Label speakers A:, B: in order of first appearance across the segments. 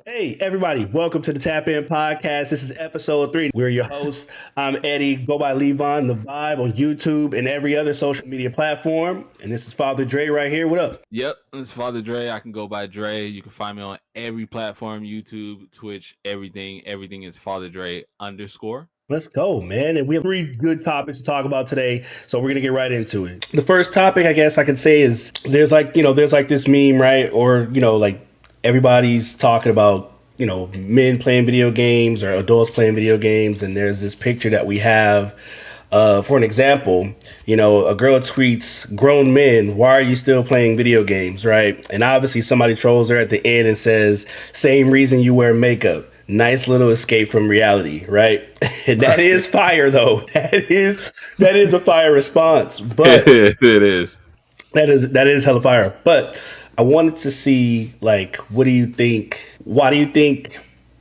A: Hey, everybody, welcome to the Tap In Podcast. This is episode 3. We're your hosts. I'm Eddie, go by Levon, The Vibe on YouTube and every other social media platform. And this is Father Dre right here. What up?
B: Yep, it's Father Dre. I can go by Dre. You can find me on every platform, YouTube, Twitch, everything. Everything is Father Dre _.
A: Let's go, man. And we have 3 good topics to talk about today. So we're going to get right into it. The first topic, I guess I could say, is there's like this meme, right? Or, like everybody's talking about, men playing video games or adults playing video games. And there's this picture that we have. For an example, a girl tweets, "Grown men, why are you still playing video games?" Right? And obviously somebody trolls her at the end and says, "Same reason you wear makeup. Nice little escape from reality," right? And that is fire, though. That is a fire response. But
B: it is.
A: That is hella fire. But I wanted to see, like, what do you think? Why do you think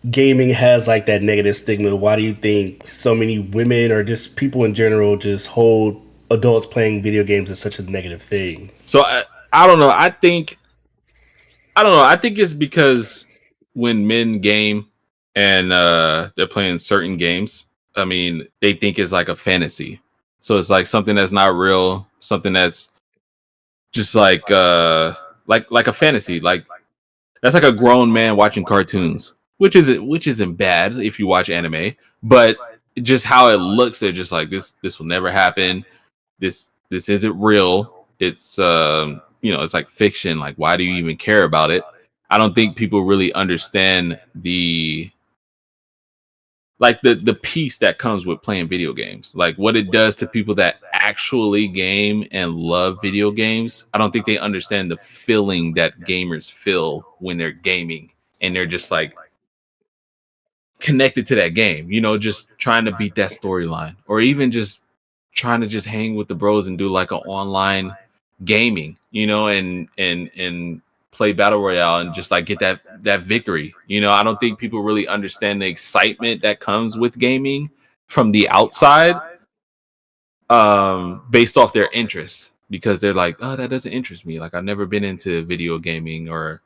A: gaming has like that negative stigma? Why do you think so many women or just people in general just hold adults playing video games as such a negative thing?
B: So I don't know. I think it's because when men game and they're playing certain games, I mean, they think it's like a fantasy. So it's like something that's not real, something that's just like a fantasy. Like that's like a grown man watching cartoons, which isn't bad if you watch anime, but just how it looks, they're just like, this will never happen. This isn't real. It's it's like fiction. Like, why do you even care about it? I don't think people really understand the peace that comes with playing video games, like what it does to people that actually game and love video games. I don't think they understand the feeling that gamers feel when they're gaming and they're just like connected to that game, just trying to beat that storyline, or even just trying to just hang with the bros and do like an online gaming, and play battle royale and just like get that victory. I don't think people really understand the excitement that comes with gaming from the outside, based off their interests, because they're like, oh, that doesn't interest me. Like, I've never been into video gaming, or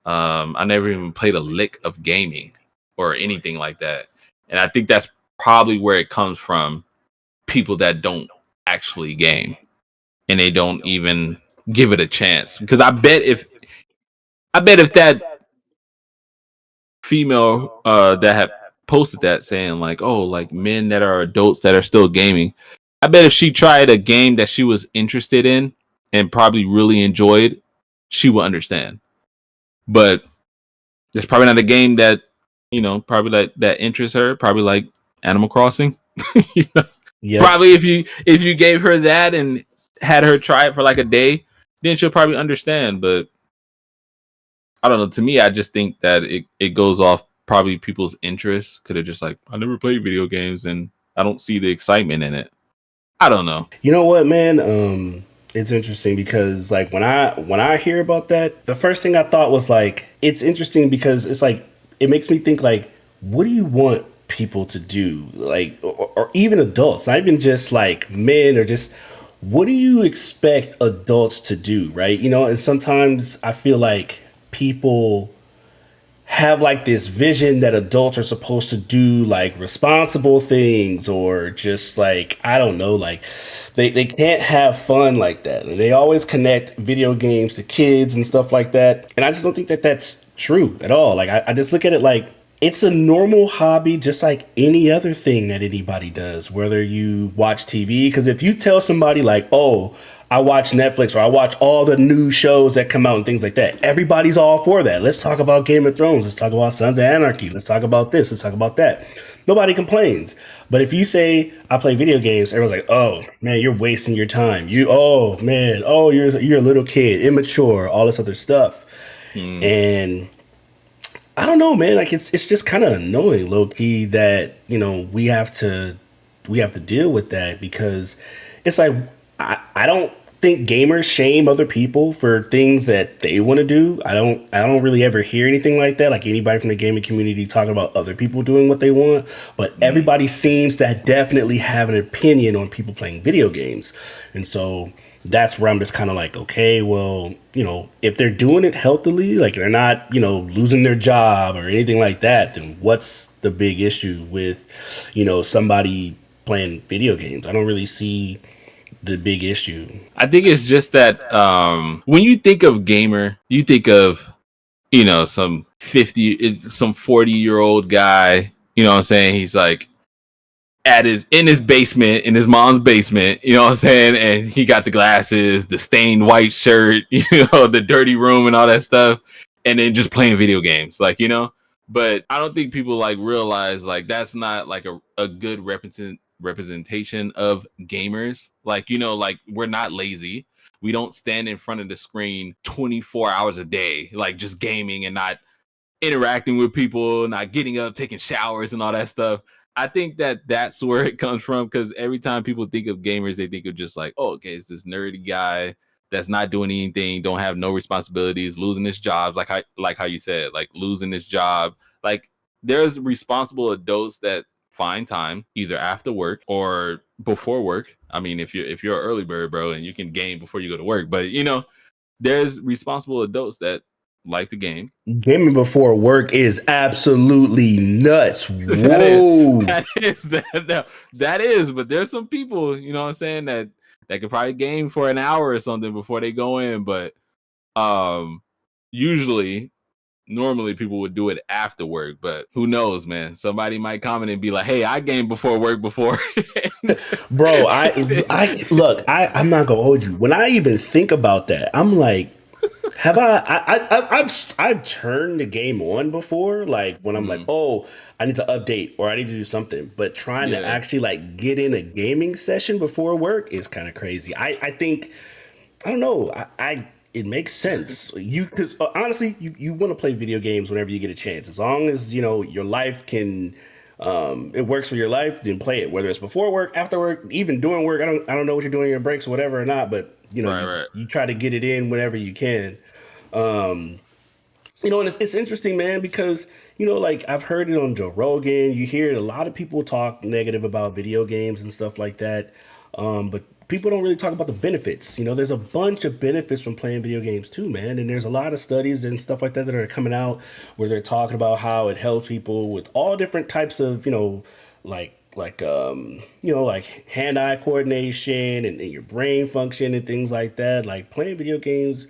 B: I never even played a lick of gaming or anything like that. And I think that's probably where it comes from, people that don't actually game and they don't even give it a chance. Because I bet if that female that had posted that saying like, oh, like men that are adults that are still gaming, I bet if she tried a game that she was interested in and probably really enjoyed, she would understand. But there's probably not a game that probably that interests her. Probably like Animal Crossing. Yep. Probably if you gave her that and had her try it for like a day, then she'll probably understand. But I don't know. To me, I just think that it goes off probably people's interests. Could have just like, I never played video games and I don't see the excitement in it. I don't know.
A: You know what, man? It's interesting because like when I hear about that, the first thing I thought was like, it's interesting because it's like, it makes me think like, what do you want people to do? Like, or even adults, not even just like men, or just what do you expect adults to do? Right. And sometimes I feel like people have like this vision that adults are supposed to do like responsible things, or just like, I don't know, like they can't have fun like that. And they always connect video games to kids and stuff like that. And I just don't think that that's true at all. Like, I just look at it like it's a normal hobby, just like any other thing that anybody does, whether you watch TV. Because if you tell somebody like, oh, I watch Netflix, or I watch all the new shows that come out and things like that, everybody's all for that. Let's talk about Game of Thrones. Let's talk about Sons of Anarchy. Let's talk about this. Let's talk about that. Nobody complains. But if you say I play video games, everyone's like, oh man, you're wasting your time. Oh man, oh, you're a little kid, immature, all this other stuff. And I don't know, man. Like it's just kind of annoying, low key, that we have to deal with that, because it's like I don't think gamers shame other people for things that they want to do. I don't really ever hear anything like that, like anybody from the gaming community talking about other people doing what they want. But everybody seems to definitely have an opinion on people playing video games, and so that's where I'm just kind of like, okay, well, if they're doing it healthily, like they're not, losing their job or anything like that, then what's the big issue with, somebody playing video games? I don't really see the big issue.
B: I think it's just that when you think of gamer, you think of some 40-year-old guy. You know what I'm saying? He's like in his basement, in his mom's basement, you know what I'm saying? And he got the glasses, the stained white shirt, the dirty room and all that stuff, and then just playing video games, but I don't think people like realize like that's not like a good representation of gamers. Like, like we're not lazy. We don't stand in front of the screen 24 hours a day, like just gaming and not interacting with people, not getting up, taking showers, and all that stuff. I think that that's where it comes from, because every time people think of gamers, they think of just like, oh, okay, it's this nerdy guy that's not doing anything, don't have no responsibilities, losing his jobs, like how you said, like losing his job. Like there's responsible adults that find time either after work or before work. I mean, if you're an early bird, bro, and you can game before you go to work, but there's responsible adults that like the game.
A: Gaming before work is absolutely nuts.
B: That is,
A: Whoa.
B: that is. But there's some people, you know what I'm saying, that could probably game for an hour or something before they go in. But um, usually, normally people would do it after work. But who knows, man? Somebody might comment and be like, "Hey, I game before work before."
A: Bro, I look, I'm not gonna hold you. When I even think about that, I'm like, have I've turned the game on before, like when I'm like,
B: Mhm.
A: oh, I need to update or I need to do something, but trying to
B: Yeah,
A: actually like get in a gaming session before work is kind of crazy. I think I don't know. I it makes sense. You because honestly, you want to play video games whenever you get a chance, as long as your life can. It works for your life, then play it. Whether it's before work, after work, even during work. I don't know what you're doing in your breaks or whatever or not, but
B: right,
A: you
B: right.
A: you try to get it in whenever you can. And it's interesting, man, because like I've heard it on Joe Rogan. You hear a lot of people talk negative about video games and stuff like that, but people don't really talk about the benefits. There's a bunch of benefits from playing video games too, man. And there's a lot of studies and stuff like that are coming out where they're talking about how it helps people with all different types of like hand-eye coordination and your brain function and things like that. Like playing video games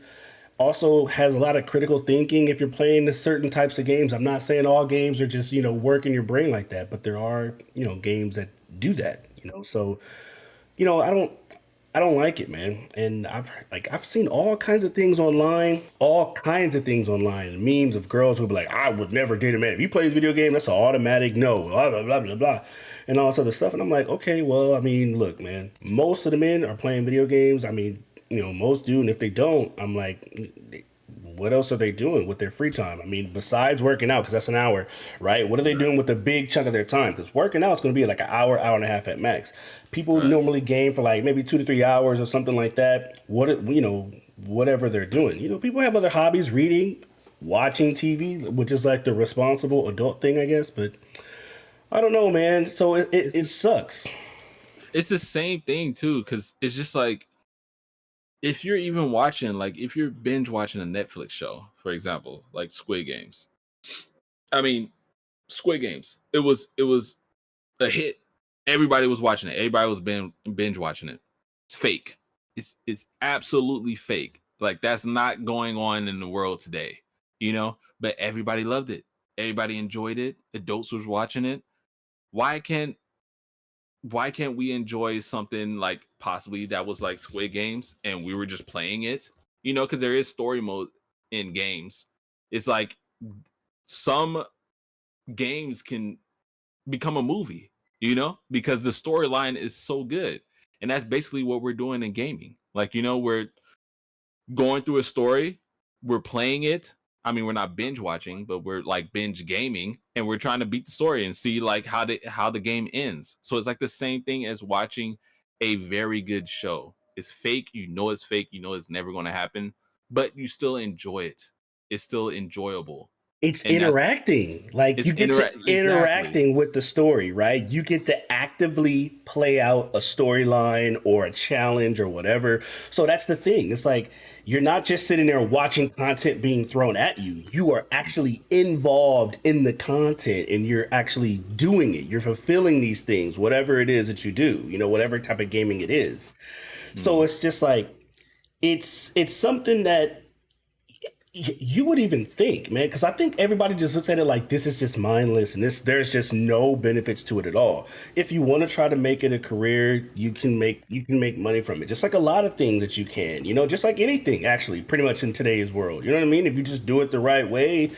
A: also has a lot of critical thinking if you're playing the certain types of games. I'm not saying all games are just, working your brain like that, but there are, games that do that. So, you know, I don't I don't like it, man. And I've seen all kinds of things online, memes of girls who be like, I would never date a man. If he plays video game, that's an automatic no, blah blah blah blah blah. And all this other stuff. And I'm like, okay, well, I mean, look, man, most of the men are playing video games. I mean, most do, and if they don't, I'm like, what else are they doing with their free time? I mean, besides working out, because that's an hour, right? What are they
B: Right,
A: doing with the big chunk of their time? Because working out is going to be like an hour, hour and a half at max. People
B: right.
A: normally game for like maybe 2 to 3 hours or something like that. Whatever they're doing. People have other hobbies, reading, watching TV, which is like the responsible adult thing, I guess. But I don't know, man. So it
B: It's
A: sucks.
B: it's the same thing too, because it's just like if you're even watching, like if you're binge watching a Netflix show, for example, like Squid Games. I mean, Squid Games. It was a hit. Everybody was watching it. Everybody was binge watching it. It's fake. It's absolutely fake. Like that's not going on in the world today, But everybody loved it. Everybody enjoyed it. Adults was watching it. Why can't why can't we enjoy something like possibly that was like Squid Games and we were just playing it? Because there is story mode in games. It's like some games can become a movie, because the storyline is so good. And that's basically what we're doing in gaming. Like, we're going through a story, we're playing it. I mean, we're not binge watching, but we're like binge gaming, and we're trying to beat the story and see like how the game ends. So it's like the same thing as watching a very good show. It's fake, it's fake, it's never going to happen, but you still enjoy it. It's still enjoyable.
A: It's
B: and that's
A: interacting. Like
B: it's
A: you get to
B: exactly.
A: interacting with the story, right? You get to actively play out a storyline or a challenge or whatever. So that's the thing. It's like you're not just sitting there watching content being thrown at you. You are actually involved in the content and you're actually doing it. You're fulfilling these things, whatever it is that you do, whatever type of gaming it is. So
B: Mm.
A: it's just like it's something that you would even think, man, because I think everybody just looks at it like this is just mindless and there's just no benefits to it at all. If you want to try to make it a career, you can make money from it. Just like a lot of things that you can, just like anything actually, pretty much in today's world. You know what I mean? If you just do it the right way,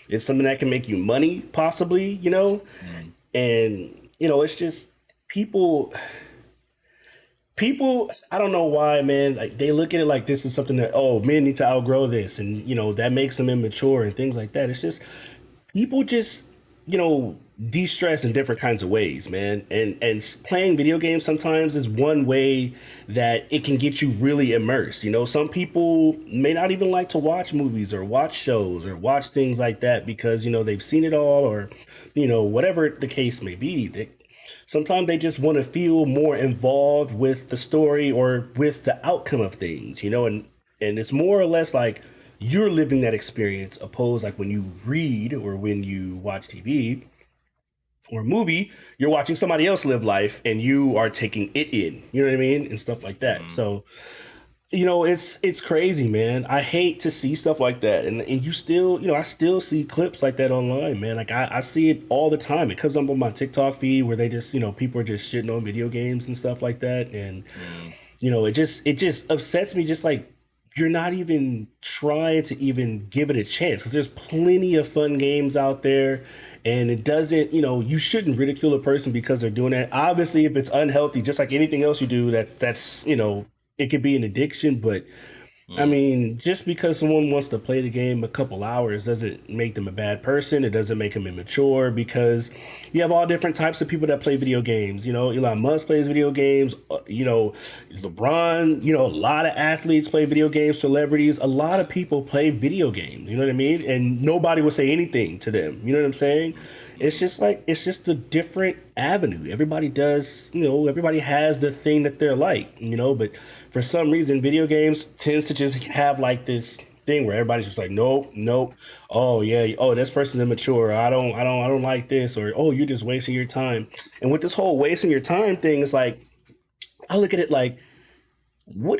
A: it's something that can make you money, possibly,
B: Mm.
A: and it's just people people I don't know why, man, like they look at it like this is something that, oh, men need to outgrow this, and that makes them immature and things like that. It's just people just de-stress in different kinds of ways, man, and playing video games sometimes is one way that it can get you really immersed. Some people may not even like to watch movies or watch shows or watch things like that because they've seen it all, or whatever the case may be. Sometimes they just want to feel more involved with the story or with the outcome of things, and it's more or less like you're living that experience, opposed like when you read or when you watch TV or a movie, you're watching somebody else live life and you are taking it in, you know what I mean, and stuff like that.
B: Mm.
A: So it's crazy, man. I hate to see stuff like that, and you still, I still see clips like that online, man. Like I see it all the time. It comes up on my TikTok feed where they just, people are just shitting on video games and stuff like that, and
B: Mm.
A: it just upsets me. Just like you're not even trying to even give it a chance because there's plenty of fun games out there, and it doesn't. You shouldn't ridicule a person because they're doing that. Obviously, if it's unhealthy, just like anything else you do, that's it could be an addiction, but I
B: Mm.
A: mean, just because someone wants to play the game a couple hours doesn't make them a bad person. It doesn't make them immature because you have all different types of people that play video games. Elon Musk plays video games. LeBron, a lot of athletes play video games, celebrities. A lot of people play video games. You know what I mean? And nobody will say anything to them. You know what I'm saying? It's
B: Mm.
A: just like, it's just a different avenue. Everybody does, everybody has the thing that they're like, but for some reason, video games tends to just have like this thing where everybody's just like, nope, nope. Oh yeah, oh, this person's immature. I don't like this, or oh, you're just wasting your time. And with this whole wasting your time thing, it's like I look at it like, what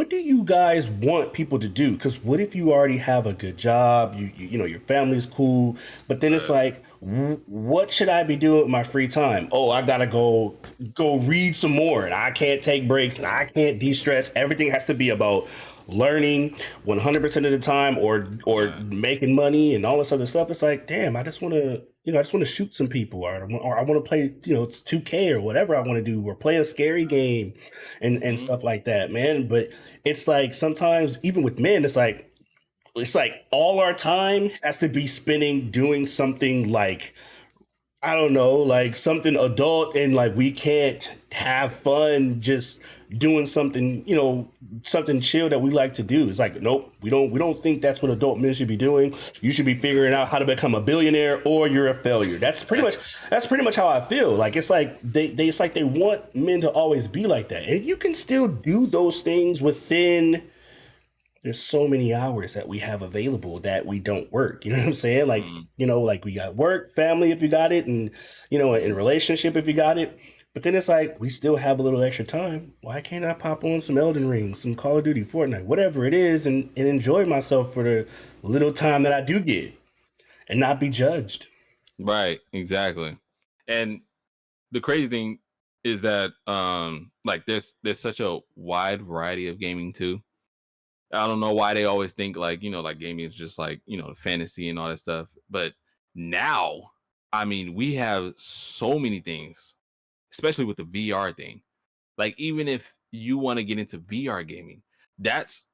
A: do you guys want people to do? Because what if you already have a good job, your family's cool, but then it's
B: Uh,
A: like, what should I be doing with my free time? Oh, I gotta go read some more, and I can't take breaks, and I can't de-stress. Everything has to be about learning 100% of the time, or
B: yeah.
A: making money and all this other stuff. It's like, damn, I just want to shoot some people, or I want to play, it's 2K or whatever I want to do, or play a scary game and
B: Mm.
A: stuff like that, man. But it's like sometimes even with men, it's like all our time has to be spending doing something like, I don't know, like something adult, and like we can't have fun just doing something, something chill that we like to do. It's like, nope, we don't think that's what adult men should be doing. You should be figuring out how to become a billionaire or you're a failure. That's pretty much how I feel. Like it's like they want men to always be like that. And you can still do those things within, there's so many hours that we have available that we don't work. You know what I'm saying? Like,
B: Mm.
A: like we got work, family if you got it, and in relationship if you got it. But then it's like we still have a little extra time. Why can't I pop on some Elden Ring, some Call of Duty, Fortnite, whatever it is, and enjoy myself for the little time that I do get and not be judged?
B: Right, exactly. And the crazy thing is that like there's such a wide variety of gaming too. I don't know why they always think like, like gaming is just like, fantasy and all that stuff. But now, I mean, we have so many things, especially with the VR thing. Like even if you want to get into VR gaming, that's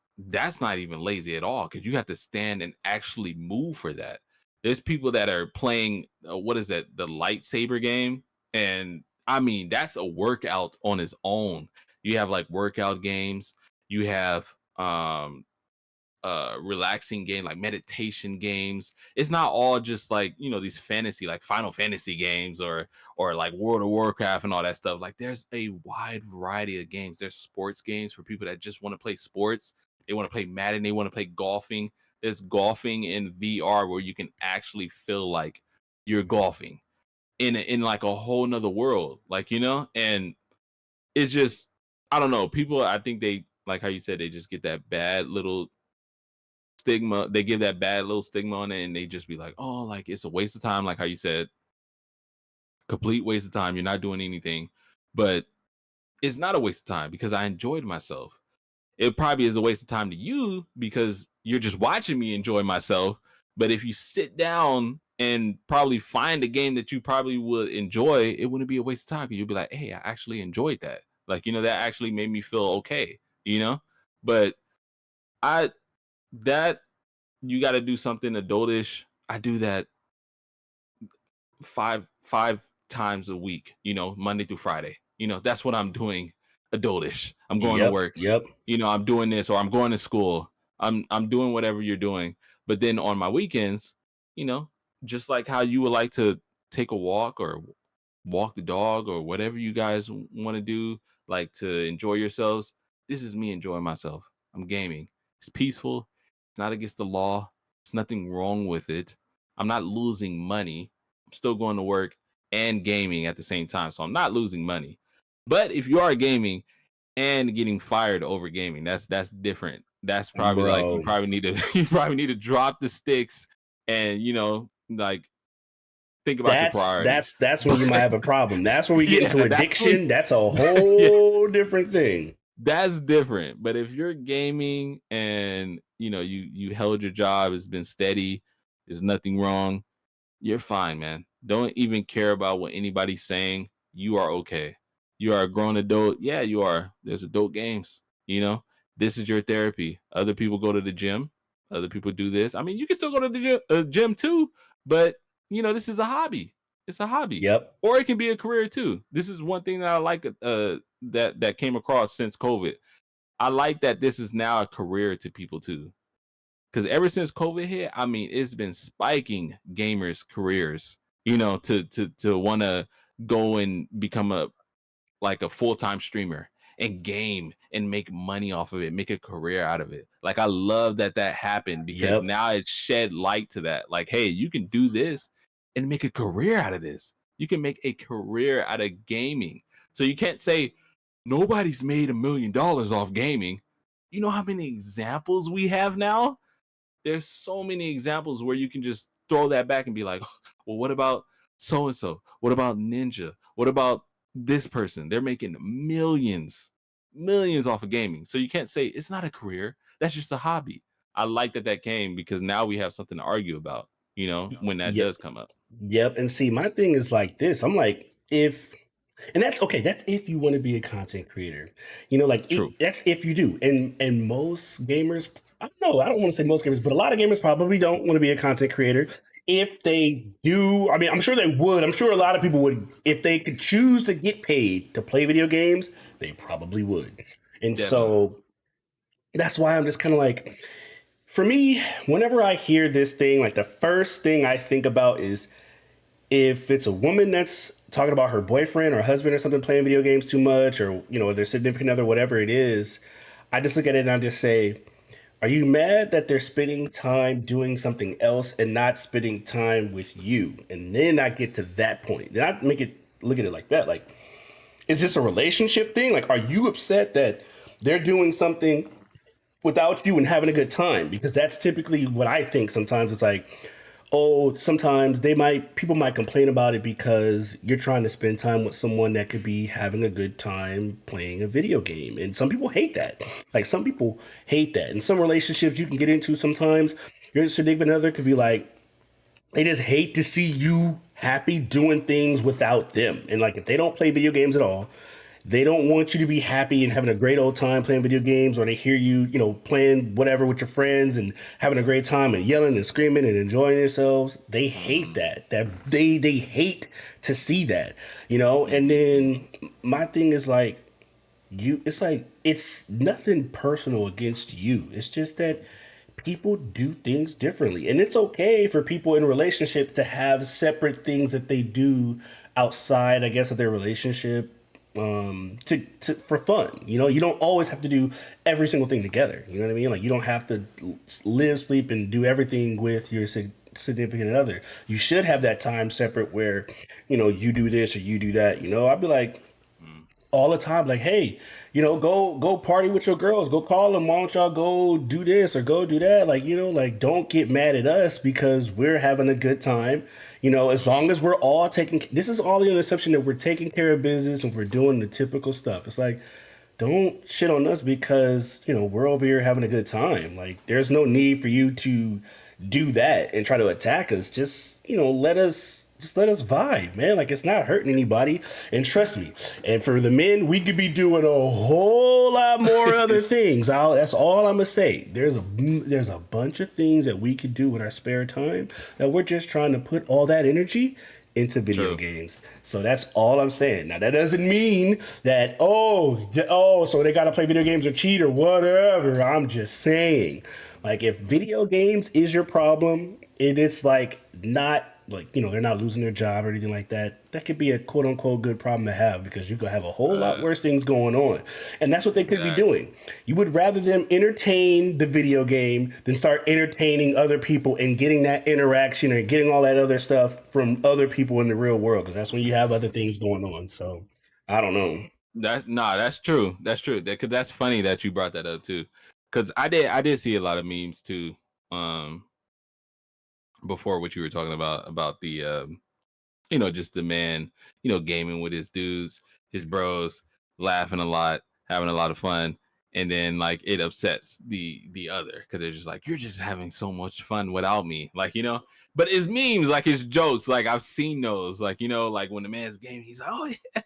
B: not even lazy at all because you have to stand and actually move for that. There's people that are playing what is that, the lightsaber game, and I mean that's a workout on its own. You have like workout games. You have relaxing game, like meditation games. It's not all just like, you know, these fantasy, like Final Fantasy games or like World of Warcraft and all that stuff. Like there's a wide variety of games. There's sports games for people that just want to play sports. They want to play Madden, they want to play golfing. There's golfing in VR where you can actually feel like you're golfing in like a whole nother world, like, you know. And it's just, I don't know, people, I think they, like how you said, they just get that bad little stigma. They give that bad little stigma on it, and they just be like, oh, like it's a waste of time, like how you said, complete waste of time, you're not doing anything. But it's not a waste of time because I enjoyed myself. It probably is a waste of time to you because you're just watching me enjoy myself. But if you sit down and probably find a game that you probably would enjoy, it wouldn't be a waste of time because you'll be like, hey, I actually enjoyed that. Like, you know, that actually made me feel okay, you know? But I, that, you got to do something adultish. I do that five times a week, you know, Monday through Friday. You know, that's what I'm doing adultish. I'm going to
A: Yep.
B: work.
A: Yep.
B: You know, I'm doing this or I'm going to school. I'm doing whatever you're doing. But then on my weekends, you know, just like how you would like to take a walk or walk the dog or whatever you guys want to do, like to enjoy yourselves. This is me enjoying myself. I'm gaming. It's peaceful. It's not against the law. There's nothing wrong with it. I'm not losing money. I'm still going to work and gaming at the same time. So I'm not losing money. But if you are gaming and getting fired over gaming, that's different. That's probably like, you
A: Bro.
B: probably need to you probably need to drop the sticks and, you know, like think about your
A: That's
B: priorities.
A: that's that's when
B: But
A: you might have a problem. That's when we get into
B: yeah, that's when,
A: addiction. That's a
B: yeah,
A: whole different thing.
B: that's different. But if you're gaming and, you know, you held your job, it's been steady, there's nothing wrong, you're fine, man. Don't even care about what anybody's saying. You are okay. You are a grown adult. Yeah, you are. There's adult games. You know, this is your therapy. Other people go to the gym. Other people do this. I mean, you can still go to the gym too, but you know, this is a hobby. It's a hobby,
A: Yep.
B: or it can be a career too. This is one thing that I like that came across since COVID. I like that this is now a career to people too. Because ever since COVID hit, I mean, it's been spiking gamers' careers. You know, to want to go and become a like a full-time streamer and game and make money off of it, make a career out of it. Like I love that happened because
A: Yep.
B: now it shed light to that. Like, hey, you can do this and make a career out of this. You can make a career out of gaming. So you can't say nobody's made $1 million off gaming. You know how many examples we have now? There's so many examples where you can just throw that back and be like, well, what about so and so? What about Ninja? What about this person? They're making millions off of gaming. So you can't say it's not a career. That's just a hobby. I like that came because now we have something to argue about, you know, when that
A: Yep.
B: does come up.
A: Yep. And see, my thing is like this. I'm like, if and that's okay. That's if you want to be a content creator. You know, like
B: True.
A: that's if you do. And most gamers, I don't know. I don't want to say most gamers, but a lot of gamers probably don't want to be a content creator. If they do, I mean, I'm sure they would. I'm sure a lot of people would. If they could choose to get paid to play video games, they probably would. And
B: Definitely.
A: so that's why I'm just kind of like, for me, whenever I hear this thing, like the first thing I think about is if it's a woman that's talking about her boyfriend or husband or something playing video games too much, or you know, their significant other, whatever it is, I just look at it and I just say, are you mad that they're spending time doing something else and not spending time with you? And then I get to that point. Then I make it look at it like that. Like, is this a relationship thing? Like, are you upset that they're doing something without you and having a good time? Because that's typically what I think sometimes. It's like, oh, sometimes people might complain about it because you're trying to spend time with someone that could be having a good time playing a video game. And some people hate that. Like some people hate that. And some relationships you can get into sometimes, your significant other could be like, they just hate to see you happy doing things without them. And like if they don't play video games at all, they don't want you to be happy and having a great old time playing video games, or they hear you, you know, playing whatever with your friends and having a great time and yelling and screaming and enjoying yourselves. They hate
B: Mm-hmm.
A: that. They hate to see that, you know? And
B: Mm-hmm.
A: then my thing is like, it's like it's nothing personal against you. It's just that people do things differently, and it's okay for people in relationships to have separate things that they do outside, I guess, of their relationship, to for fun. You know, you don't always have to do every single thing together. You know what I mean? Like, you don't have to live, sleep, and do everything with your significant other. You should have that time separate where, you do this or you do that. I'd be like,
B: Mm.
A: all the time, like, hey, go party with your girls, go call them, why don't y'all go do this or go do that, like, like, don't get mad at us because we're having a good time. As long as we're all taking, this is all the assumption that we're taking care of business and we're doing the typical stuff. It's like, don't shit on us because we're over here having a good time. Like, there's no need for you to do that and try to attack us. Just let us vibe, man. Like, it's not hurting anybody. And trust me, and for the men, we could be doing a whole lot more other things. That's all I'm gonna say. There's a bunch of things that we could do with our spare time that we're just trying to put all that energy into video
B: True.
A: games. So that's all I'm saying. Now, that doesn't mean that so they got to play video games or cheat or whatever. I'm just saying, like, if video games is your problem and it's like not like, they're not losing their job or anything like that, that could be a quote unquote good problem to have because you could have a whole lot worse things going on. And that's what they could be
B: Exactly.
A: doing. You would rather them entertain the video game than start entertaining other people and getting that interaction or getting all that other stuff from other people in the real world, because that's when you have other things going on. So I don't know.
B: That's true. That's true. Cause that's funny that you brought that up too. Cause I did see a lot of memes too. Um, Before what you were talking about the just the man, gaming with his dudes, his bros, laughing a lot, having a lot of fun, and then like it upsets the other because they're just like, you're just having so much fun without me, like But it's memes, like it's jokes, like I've seen those, like like when the man's gaming, he's like, oh yeah,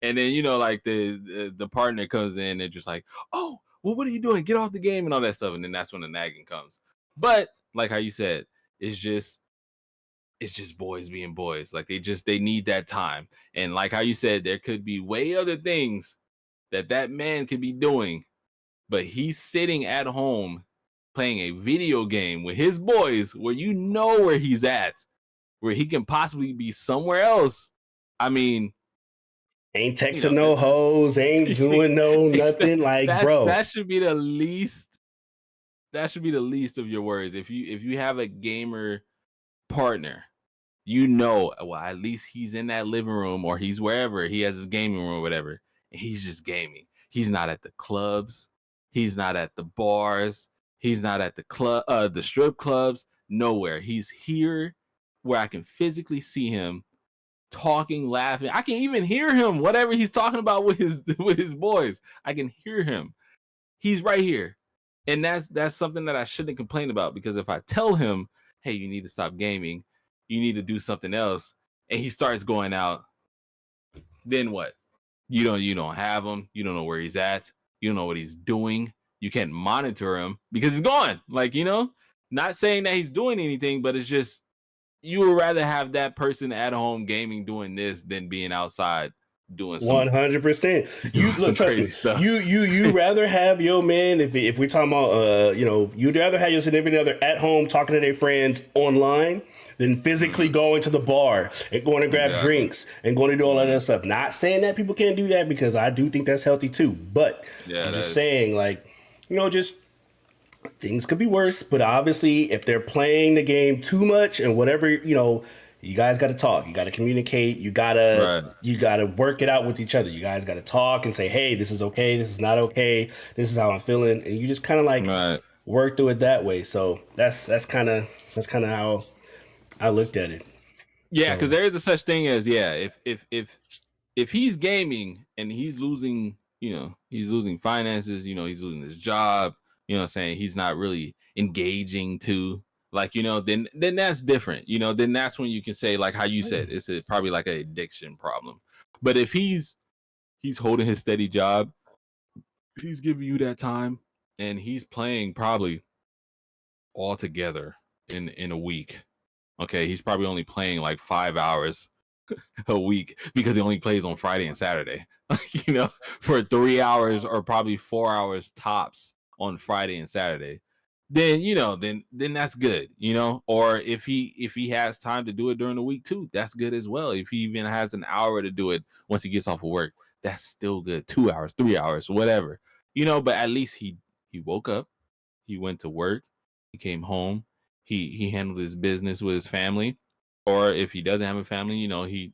B: and then like the partner comes in, they're just like, oh, well, what are you doing? Get off the game and all that stuff, and then that's when the nagging comes. But like how you said, it's just boys being boys. Like they need that time. And like how you said, there could be way other things that man could be doing, but he's sitting at home playing a video game with his boys where where he's at, where he can possibly be somewhere else. I mean,
A: Ain't
B: you
A: texting
B: know,
A: no hoes, ain't doing no nothing. Like, bro,
B: that should be the least. That should be the least of your worries. If you have a gamer partner, well, at least he's in that living room or he's wherever he has his gaming room or whatever, and he's just gaming. He's not at the clubs. He's not at the bars. He's not at the strip clubs. Nowhere. He's here where I can physically see him talking, laughing. I can even hear him, whatever he's talking about with his boys. I can hear him. He's right here. And that's something that I shouldn't complain about, because if I tell him, hey, you need to stop gaming, you need to do something else, and he starts going out, then what? You don't have him, you don't know where he's at, you don't know what he's doing, you can't monitor him because he's gone. Like, not saying that he's doing anything, but it's just you would rather have that person at home gaming doing this than being outside doing some
A: 100%. You
B: doing
A: look,
B: some
A: trust me.
B: crazy stuff.
A: You rather have your man, if we're talking about you'd rather have your significant other at home talking to their friends online than physically going to the bar and going to grab
B: Exactly.
A: drinks and going to do all of that stuff. Not saying that people can't do that, because I do think that's healthy too. But
B: Yeah,
A: I'm
B: that
A: just
B: is.
A: saying, like, just things could be worse. But obviously, if they're playing the game too much and whatever, you guys got to talk. You got to communicate.
B: Right.
A: You got to work it out with each other. You guys got to talk and say, hey, this is okay. This is not okay. This is how I'm feeling. And you just kind of like
B: Right.
A: work through it that way. So that's kind of how I looked at it.
B: Yeah, because
A: So
B: there is a such thing as, yeah, if he's gaming and he's losing, he's losing finances, he's losing his job, what I'm saying, he's not really engaging to, like, then that's different. Then that's when you can say, like how you said, it's probably like an addiction problem. But if he's holding his steady job, he's giving you that time, and he's playing probably all together in a week. Okay, he's probably only playing like 5 hours a week because he only plays on Friday and Saturday. For 3 hours or probably 4 hours tops on Friday and Saturday. then then that's good, or if he has time to do it during the week too, that's good as well. If he even has an hour to do it once he gets off of work, that's still good. 2 hours, 3 hours, whatever, but at least he woke up, he went to work, he came home, he handled his business with his family, or if he doesn't have a family, he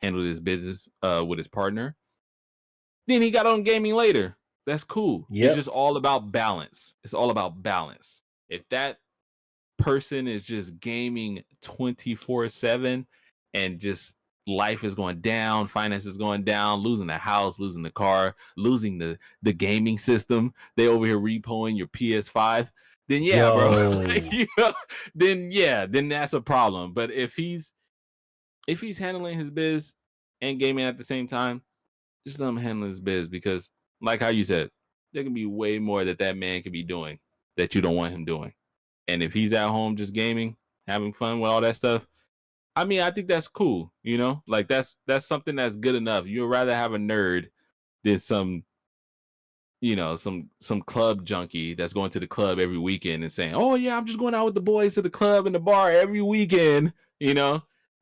B: handled his business with his partner. Then he got on gaming later. That's cool. It's
A: Yep.
B: just all about balance. It's all about balance. If that person is just gaming 24/7 and just life is going down, finances going down, losing the house, losing the car, losing the gaming system, they over here repoing your PS5, then yeah, bro.
A: Yo.
B: then that's a problem. But if he's handling his biz and gaming at the same time, just let him handle his biz, because, like how you said, there can be way more that man can be doing that you don't want him doing. And if he's at home just gaming, having fun with all that stuff, I mean, I think that's cool. Like that's something that's good enough. You'd rather have a nerd than some club junkie that's going to the club every weekend and saying, "Oh yeah, I'm just going out with the boys to the club and the bar every weekend."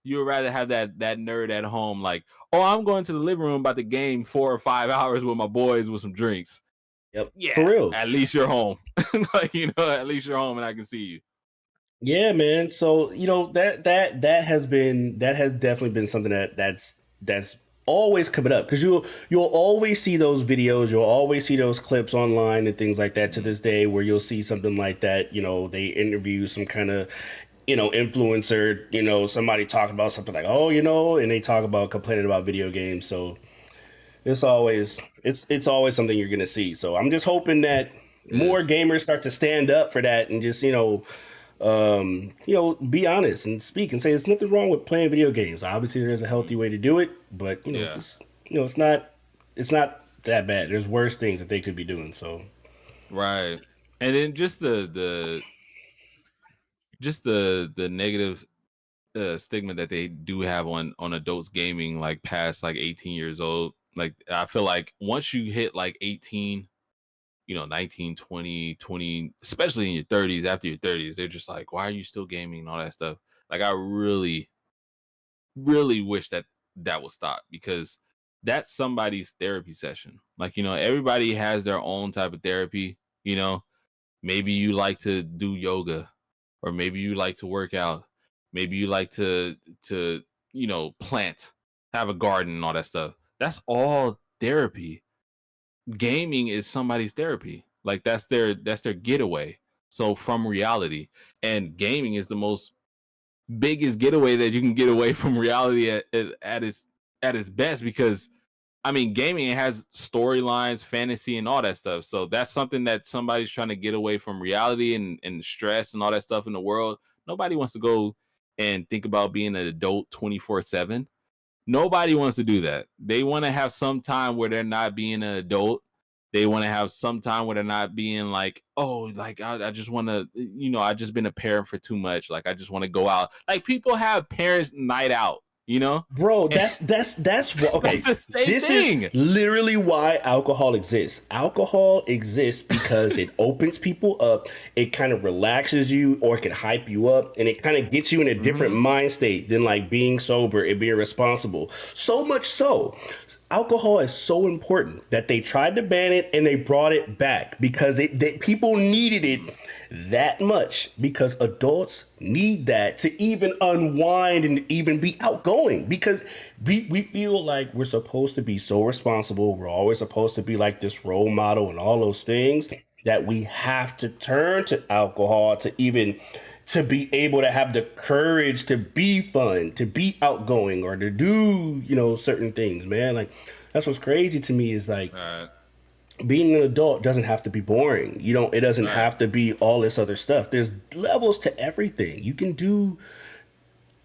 B: You would rather have that nerd at home, like, "Oh, I'm going to the living room about to game 4 or 5 hours with my boys with some drinks."
A: Yep. For
B: Yeah,
A: real.
B: at least you're home. Like, at least you're home and I can see you.
A: Yeah, man. So that has definitely been something that's always coming up, because you'll always see those videos, you'll always see those clips online and things like that to this day, where you'll see something like that. They interview some kind of influencer, somebody talking about something like, oh, and they talk about complaining about video games. So it's always something you're gonna see. So I'm just hoping that
B: It
A: more
B: is.
A: gamers start to stand up for that and just be honest and speak and say there's nothing wrong with playing video games. Obviously, there's a healthy way to do it, but
B: Yeah.
A: just it's not that bad. There's worse things that they could be doing. So
B: Right. And then just the negative stigma that they do have on adults gaming, like past like 18 years old. Like, I feel like once you hit like 18, 19, 20, 20, especially in your 30s, after your 30s, they're just like, why are you still gaming and all that stuff? Like, I really, really wish that would stop, because that's somebody's therapy session. Like, everybody has their own type of therapy. Maybe you like to do yoga, or maybe you like to work out, maybe you like to plant, have a garden and all that stuff. That's all therapy. Gaming is somebody's therapy. Like, that's their getaway, so from reality. And gaming is the most biggest getaway that you can get away from reality at its best, because I mean, gaming has storylines, fantasy, and all that stuff. So that's something that somebody's trying to get away from reality and stress and all that stuff in the world. Nobody wants to go and think about being an adult 24/7. Nobody wants to do that. They want to have some time where they're not being an adult. They want to have some time where they're not being like, oh, like I just want to, I just been a parent for too much. Like, I just want to go out. Like, people have parents night out,
A: bro,
B: And
A: that's what.
B: that's
A: Okay,
B: the same
A: this is
B: thing.
A: literally why alcohol exists. Alcohol exists because it opens people up. It kind of relaxes you, or it can hype you up, and it kind of gets you in a different
B: Mm-hmm.
A: mind state than like being sober and being responsible. So much so, alcohol is so important that they tried to ban it and they brought it back because people needed it that much, because adults need that to even unwind and even be outgoing, because we feel like we're supposed to be so responsible, we're always supposed to be like this role model and all those things, that we have to turn to alcohol to be able to have the courage to be fun, to be outgoing, or to do, certain things, man. Like, that's what's crazy to me is like
B: All right.
A: being an adult doesn't have to be boring. It doesn't
B: All right.
A: have to be all this other stuff. There's levels to everything. You can do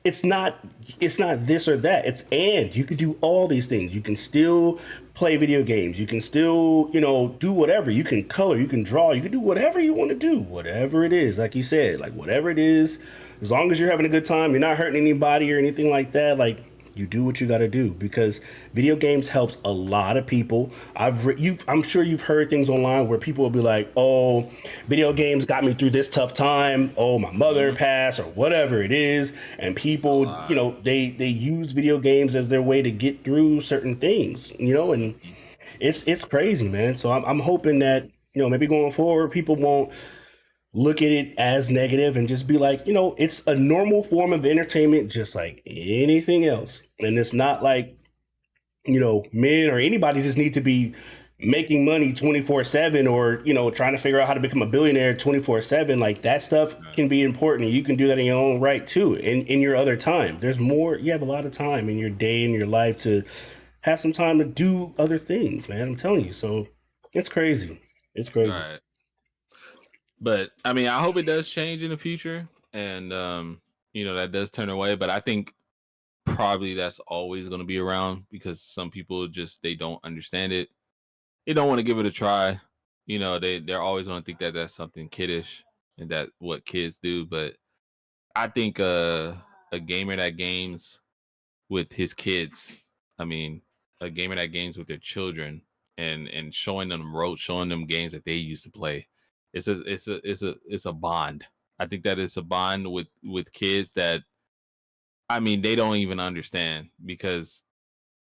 A: it's not this or that. And you can do all these things. You can still play video games. You can still, do whatever. You can color, you can draw, you can do whatever you want to do. Whatever it is, like you said, like whatever it is, as long as you're having a good time, you're not hurting anybody or anything like that, like You do what you got to do because video games helps a lot of people. I'm sure you've heard things online where people will be like, "Oh, video games got me through this tough time. Oh, my mother
B: Mm-hmm.
A: passed or whatever it is." And
B: A
A: people,
B: lot.
A: they use video games as their way to get through certain things, and
B: Mhm.
A: it's crazy, man. So I'm hoping that maybe going forward, people won't look at it as negative and just be like, it's a normal form of entertainment, just like anything else. And it's not like, men or anybody just need to be making money 24/7 or, trying to figure out how to become a billionaire 24/7. Like that stuff
B: Right.
A: can be important. You can do that in your own right too. In your other time, you have a lot of time in your day and your life to have some time to do other things, man. I'm telling you. So it's crazy. It's crazy.
B: Right. But I mean, I hope it does change in the future, and that does turn away. But I think probably that's always going to be around because some people just they don't understand it. They don't want to give it a try. They're always going to think that that's something kiddish and that what kids do. But I think a gamer that games with his kids, I mean, a gamer that games with their children and showing them road, showing them games that they used to play. It's a bond. I think that it's a bond with kids that I mean they don't even understand because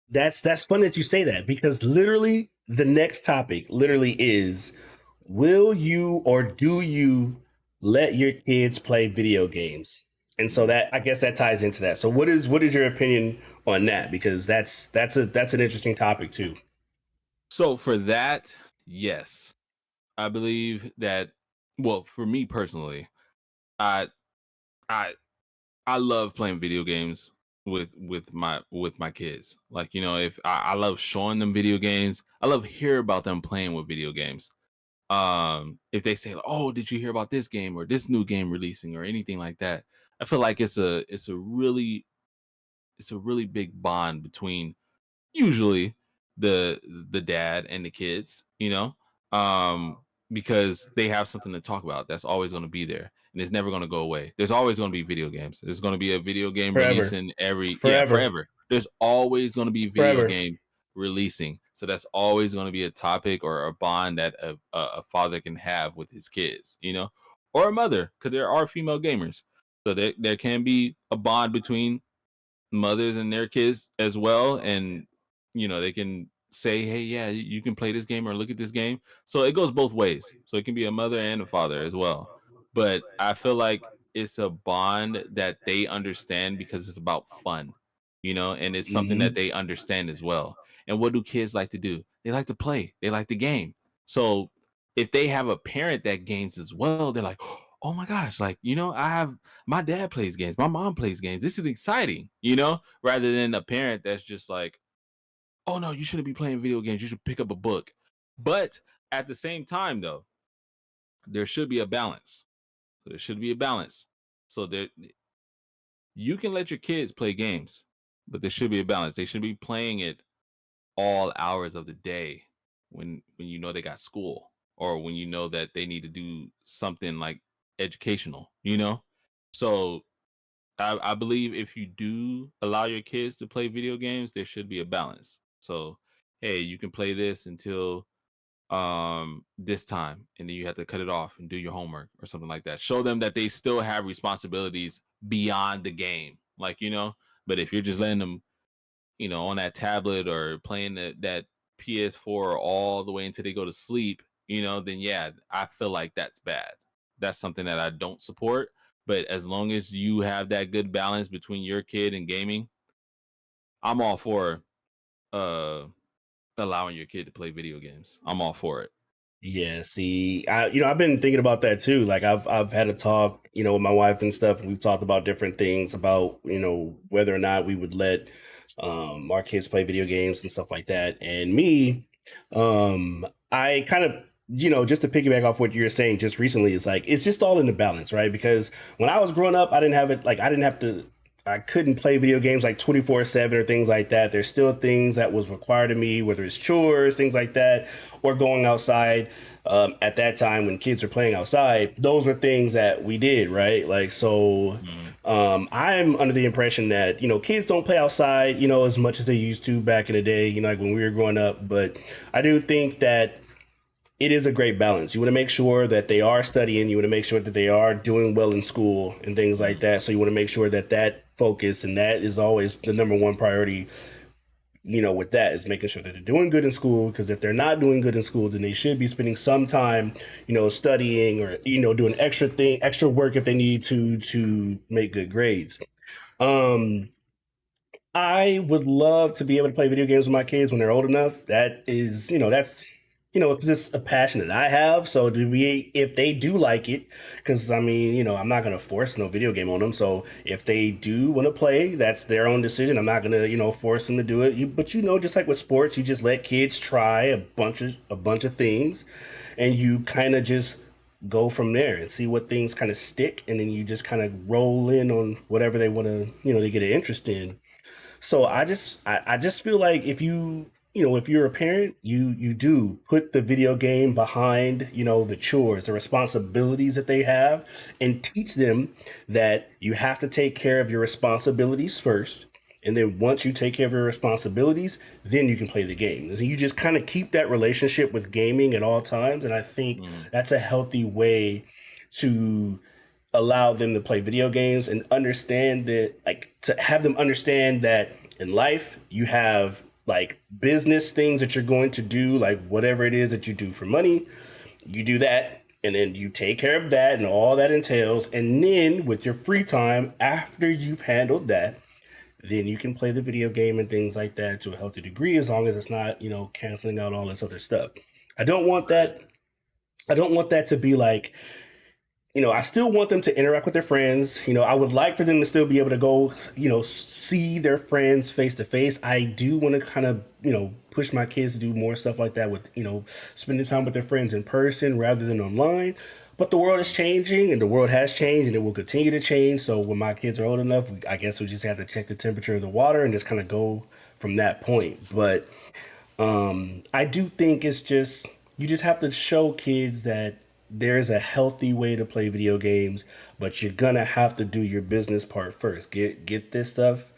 A: That's fun that you say that because literally the next topic literally is, will you or do you let your kids play video games? And so
B: Mhm.
A: that, I guess, that ties into that. So what is your opinion on that? Because that's an interesting topic too.
B: So for that, yes, I believe that. Well, for me personally, I I I love playing video games with my kids. Like if I love showing them video games, I love hear about them playing with video games. If they say, "Oh, did you hear about this game or this new game releasing or anything like that?" I feel like it's a really big bond between usually the dad and the kids, because they have something to talk about that's always going to be there and it's never going to go away. There's always going to be video games. There's going to be a video game
A: Forever,
B: releasing every yeah,
A: forever,
B: forever. There's always going to be video
A: forever.
B: games releasing. So that's always going to be a topic or a bond that a father can have with his kids, or a mother, because there are female gamers. So there can be a bond between mothers and their kids as well, and they can say, hey, yeah, you can play this game or look at this game. So it goes both ways, so it can be a mother and a father as well. But I feel like it's a bond that they understand because it's about fun, and it's something that
A: Hmm.
B: they understand as well. And what do kids like to do? They like to play, they like the game. So if they have a parent that games as well, they're like, oh my gosh, like I have my dad plays games, my mom plays games. This is exciting, rather than a parent that's just like, oh no, you shouldn't be playing video games. You should pick up a book. But at the same time, though, there should be a balance. There should be a balance. So that you can let your kids play games, but there should be a balance. They should be playing it all hours of the day when they got school or when that they need to do something like educational, So I believe if you do allow your kids to play video games, there should be a balance. So, hey, you can play this until this time, and then you have to cut it off and do your homework or something like that. Show them that they still have responsibilities beyond the game, like But if you're just letting them, on that tablet or playing that PS4 all the way until they go to sleep, then yeah, I feel like that's bad. That's something that I don't support. But as long as you have that good balance between your kid and gaming, I'm all for uh allowing your kid to play video games. I'm all for it.
A: Yeah, see, I've been thinking about that too. Like I've had a talk, with my wife and stuff, and we've talked about different things about, whether or not we would let our kids play video games and stuff like that. And me, I kind of, just to piggyback off what you were saying just recently, it's like it's just all in the balance, right? Because when I was growing up, I didn't have it like I didn't have to I couldn't play video games like 24/7 or things like that. There's still things that was required of me, whether it's chores, things like that, or going outside. At that time when kids were playing outside, those were things that we did, right? Like, so
B: Mm.
A: I'm under the impression that, kids don't play outside, as much as they used to back in the day, like when we were growing up. But I do think that it is a great balance. You want to make sure that they are studying. You want to make sure that they are doing well in school and things like
B: Mm.
A: that. So you want to make sure that that focus and that is always the number one priority. With that is making sure that they're doing good in school. Because if they're not doing good in school, then they should be spending some time, studying or doing extra work if they need to make good grades. Um, I would love to be able to play video games with my kids when they're old enough. That is, because it's a passion that I have. So do we, if they do like it, because I mean, I'm not going to force no video game on them. So if they do want to play, that's their own decision. I'm not going to, force them to do it. But just like with sports, you just let kids try a bunch of things, and you kind of just go from there and see what things kind of stick, and then you just kind of roll in on whatever they want to, they get an interest in. So I just feel like if you're a parent, you do put the video game behind, the chores, the responsibilities that they have, and teach them that you have to take care of your responsibilities first. And then once you take care of your responsibilities, then you can play the game. And you just kind of keep that relationship with gaming at all times. And I think
B: Mm.
A: that's a healthy way to allow them to play video games and understand that, like, to have them understand that in life you have like business things that you're going to do, like whatever it is that you do for money, you do that, and then you take care of that and all that entails, and then with your free time after you've handled that, then you can play the video game and things like that to a healthy degree, as long as it's not, canceling out all this other stuff. I don't want
B: Right.
A: that. I don't want that to be like, I still want them to interact with their friends. I would like for them to still be able to go, see their friends face to face. I do want to kind of, push my kids to do more stuff like that with, spending time with their friends in person rather than online. But the world is
B: Mm.
A: changing, and the world has changed, and it will continue to change. So when my kids are old enough, I guess we just have to check the temperature of the water and just kind of go from that point. But I do think it's just, you just have to show kids that there's a healthy way to play video games, but you're gonna have to do your business part first. Get this stuff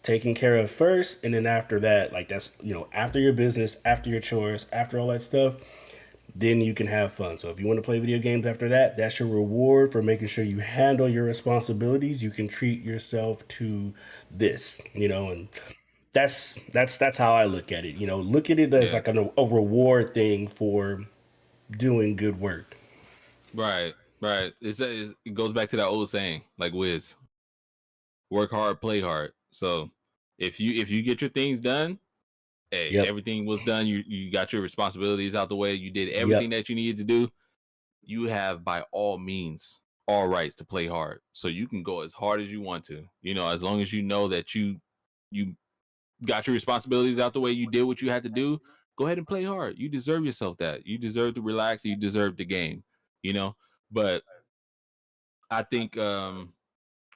A: taken care of first, and then after that, like, that's, after your business, after your chores, after all that stuff, then you can have fun. So if you want to play video games after that, that's your reward for making sure you handle your responsibilities. You can treat yourself to this, and that's how I look at it. Look at it as
B: Yeah.
A: like a reward thing for doing good work.
B: Right. Right. It goes back to that old saying, like Wiz, work hard, play hard. So if you get your things done, hey,
A: Yep.
B: everything was done. You got your responsibilities out the way. You did everything
A: Yep.
B: that you needed to do. You have by all means all rights to play hard. So you can go as hard as you want to. As long as you know that you got your responsibilities out the way, you did what you had to do, go ahead and play hard. You deserve yourself that. You deserve to relax, you deserve the game, you know? But I think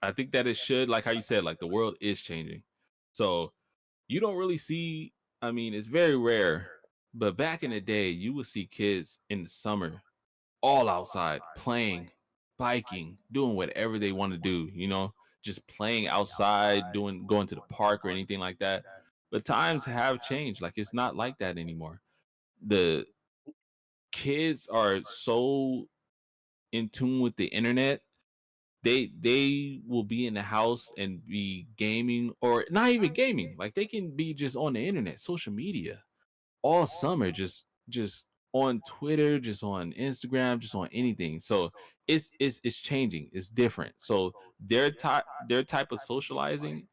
B: I think that it should, like how you said, like the world is changing. So you don't really see, I mean, it's very rare, but back in the day, you would see kids in the summer all outside playing, biking, doing whatever they want to do, just playing outside, going to the park or anything like that. But times have changed. Like it's not like that anymore. The kids are so in tune with the internet. They will be in the house and be gaming, or not even gaming. Like they can be just on the internet, social media all summer, just on Twitter, just on Instagram, just on anything. So it's changing. It's different. So their type of socializing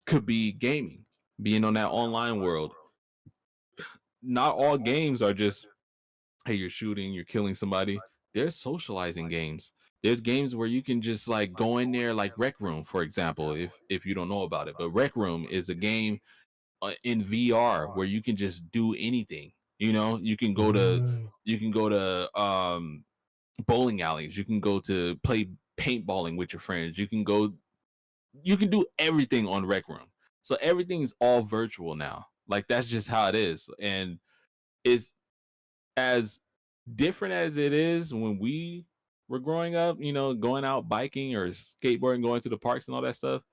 B: could be gaming, being on that online world. Not all games are just, hey, you're shooting, you're killing somebody. There's socializing games. There's games where you can just like go in there, like Rec Room, for example, if you don't know about it. But Rec Room is a game in VR where you can just do anything. You can go to
A: Mm.
B: bowling alleys. You can go to play paintballing with your friends. You can go you can do everything on Rec Room. So everything's all virtual now. Like that's just how it is. And it's as different as it is when we were growing up, going out biking or skateboarding, going to the parks and all that stuff.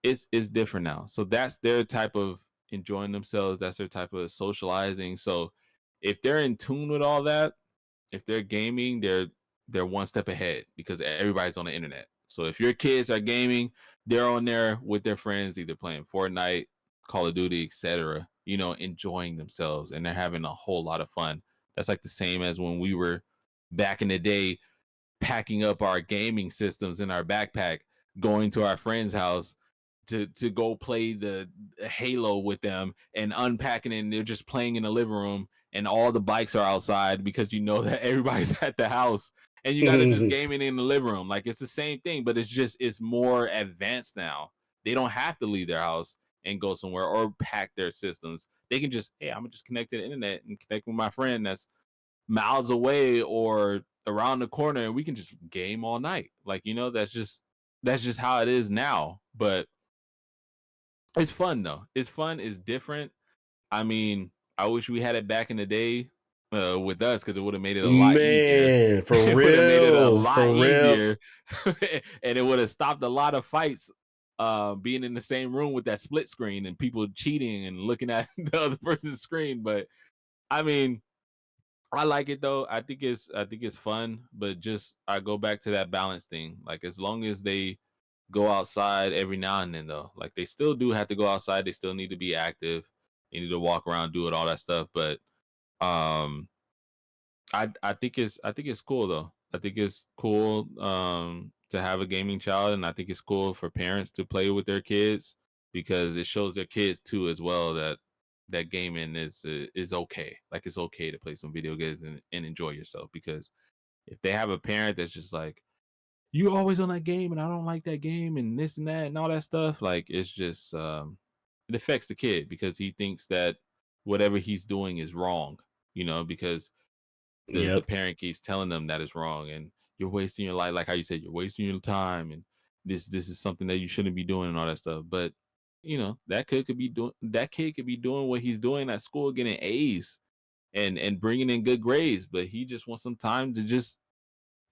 B: It's different now. So that's their type of enjoying themselves. That's their type of socializing. So if they're in tune with all that, if they're gaming, they're one step ahead because everybody's on the internet. So if your kids are gaming, they're on there with their friends, either playing Fortnite, Call of Duty, etc. Enjoying themselves, and they're having a whole lot of fun. That's like the same as when we were back in the day, packing up our gaming systems in our backpack, going to our friend's house to go play the Halo with them and unpacking it, and they're just playing in the living room and all the bikes are outside because that everybody's at the house and you got to just gaming in the living room. Like it's the same thing, but it's more advanced now. They don't have to leave their house and go somewhere or pack their systems. They can just, hey, I'm gonna just connect to the internet and connect with my friend that's miles away or around the corner and we can just game all night. Like, that's just how it is now. But it's fun though. It's fun. It's different. I mean, I wish we had it back in the day with us because it would have made it a lot easier.
A: Man, for
B: It would have made it a
A: real,
B: lot
A: for real.
B: easier, and it would have stopped a lot of fights. Being in the same room with that split screen and people cheating and looking at the other person's screen. But I mean, I like it though. I think it's fun, but just I go back to that balance thing. Like as long as they go outside every now and then though. Like they still do have to go outside. They still need to be active. They need to walk around, do it, all that stuff. But um I think it's cool though. I think it's cool to have a gaming child, and I think it's cool for parents to play with their kids because it shows their kids too as well that gaming is okay. Like it's okay to play some video games and enjoy yourself because if they have a parent that's just like you always on that game and I don't like that game and this and that and all that stuff, like it's just it affects the kid because he thinks that whatever he's doing is wrong, because the
A: Yep.
B: parent keeps telling them that is wrong and you're wasting your life, like how you said you're wasting your time and this is something that you shouldn't be doing and all that stuff. But that kid could be doing what he's doing at school, getting A's and bringing in good grades, but he just wants some time to just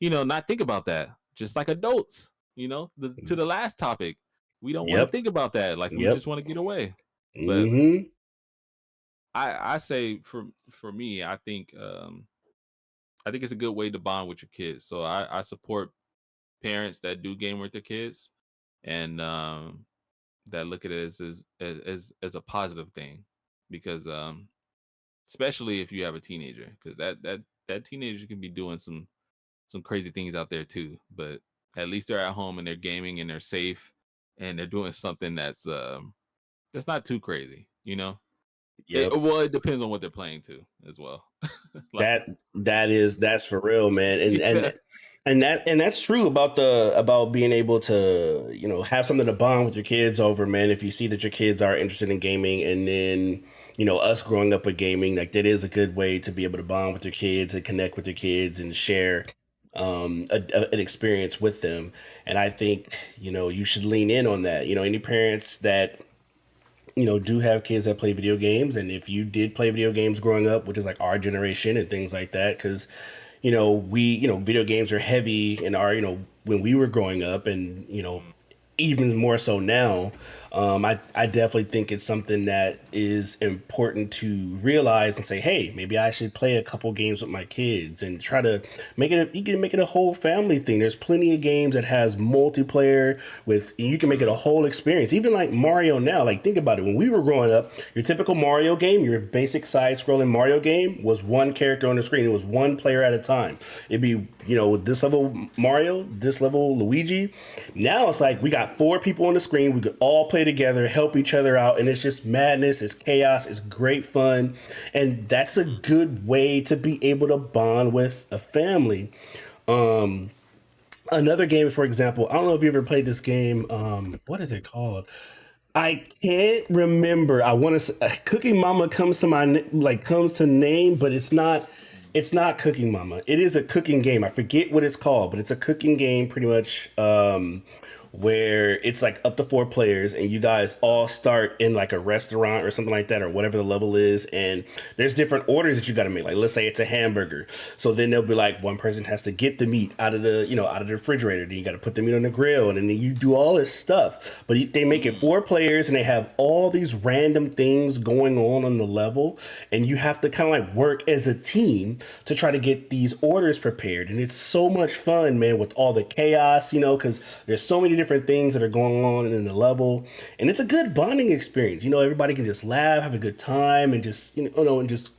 B: not think about that. Just like adults, to the last topic, we don't want to
A: Yep.
B: think about that. Like we
A: Yep.
B: just want to get away. But
A: Hmm.
B: I say for me, I think it's a good way to bond with your kids. So I support parents that do game with their kids and that look at it as a positive thing because especially if you have a teenager because that teenager can be doing some crazy things out there too. But at least they're at home and they're gaming and they're safe and they're doing something that's not too crazy.
A: Yep.
B: Well, it depends on what they're playing too as well. Like
A: That's for real, man. And
B: yeah.
A: that's true about about being able to, have something to bond with your kids over, man. If you see that your kids are interested in gaming and then, us growing up with gaming, like that is a good way to be able to bond with your kids and connect with your kids and share an experience with them. And I think, you should lean in on that. Any parents that do have kids that play video games. And if you did play video games growing up, which is like our generation and things like that, because, video games are heavy in our, when we were growing up and, even more so now, I definitely think it's something that is important to realize and say, hey, maybe I should play a couple games with my kids and try to you can make it a whole family thing. There's plenty of games that has multiplayer you can make it a whole experience. Even like Mario now, like think about it. When we were growing up, your typical Mario game, your basic side scrolling Mario game was one character on the screen. It was one player at a time. It'd be, this level Mario, this level Luigi. Now it's like we got 4 people on the screen. We could all play together, help each other out, and it's just madness, it's chaos, it's great fun. And that's a good way to be able to bond with a family. Another game, for example, I don't know if you ever played this game. What is it called? I can't remember. I want to. Cooking Mama comes to comes to name, but it's not. It's not Cooking Mama. It is a cooking game. I forget what it's called, but it's a cooking game, pretty much. where it's like up to 4 players and you guys all start in like a restaurant or something like that or whatever the level is, and there's different orders that you got to make. Like let's say it's a hamburger, so then they'll be like one person has to get the meat out of the out of the refrigerator, then you got to put the meat on the grill, and then you do all this stuff. But they make it 4 players and they have all these random things going on the level, and you have to kind of like work as a team to try to get these orders prepared. And it's so much fun, man, with all the chaos, because there's so many different things that are going on in the level, and it's a good bonding experience. Everybody can just laugh, have a good time, and just and just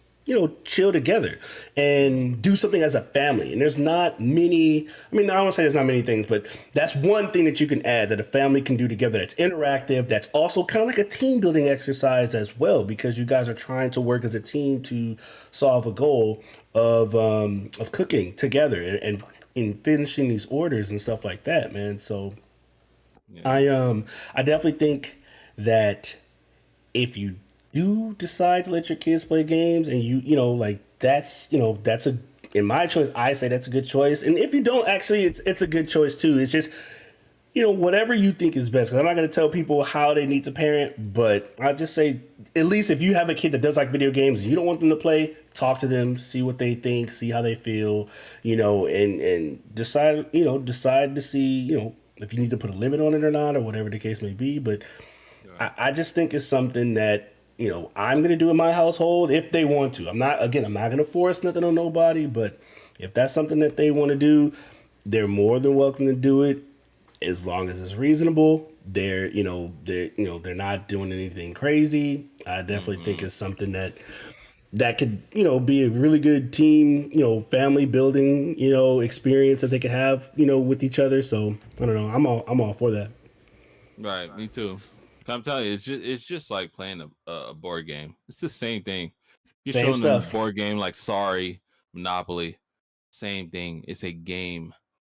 A: chill together and do something as a family. And there's not many, I mean, I don't want to say there's not many things, but that's one thing that you can add that a family can do together that's interactive, that's also kind of like a team building exercise as well, because you guys are trying to work as a team to solve a goal of cooking together and in finishing these orders and stuff like that, man. So
B: Yeah.
A: I definitely think that if you do decide to let your kids play games and like that's a in my choice, I say that's a good choice. And if you don't, actually it's a good choice too. It's just whatever you think is best. 'Cause I'm not going to tell people how they need to parent, but I just say at least if you have a kid that does like video games and you don't want them to play, talk to them, see what they think, see how they feel, and decide to see if you need to put a limit on it or not, or whatever the case may be. But
B: Right.
A: I just think it's something that I'm gonna do in my household if they want to. I'm not gonna force nothing on nobody, but if that's something that they want to do, they're more than welcome to do it as long as it's reasonable. They're not doing anything crazy. I definitely think
B: Hmm.
A: it's something that could be a really good team family building experience that they could have with each other. So I don't know. I'm all for that.
B: Right. Me too. I'm telling you, it's just like playing a board game. It's the same thing. You're
A: Same
B: showing them a
A: stuff.
B: board game like Sorry, Monopoly. Same thing. It's a game.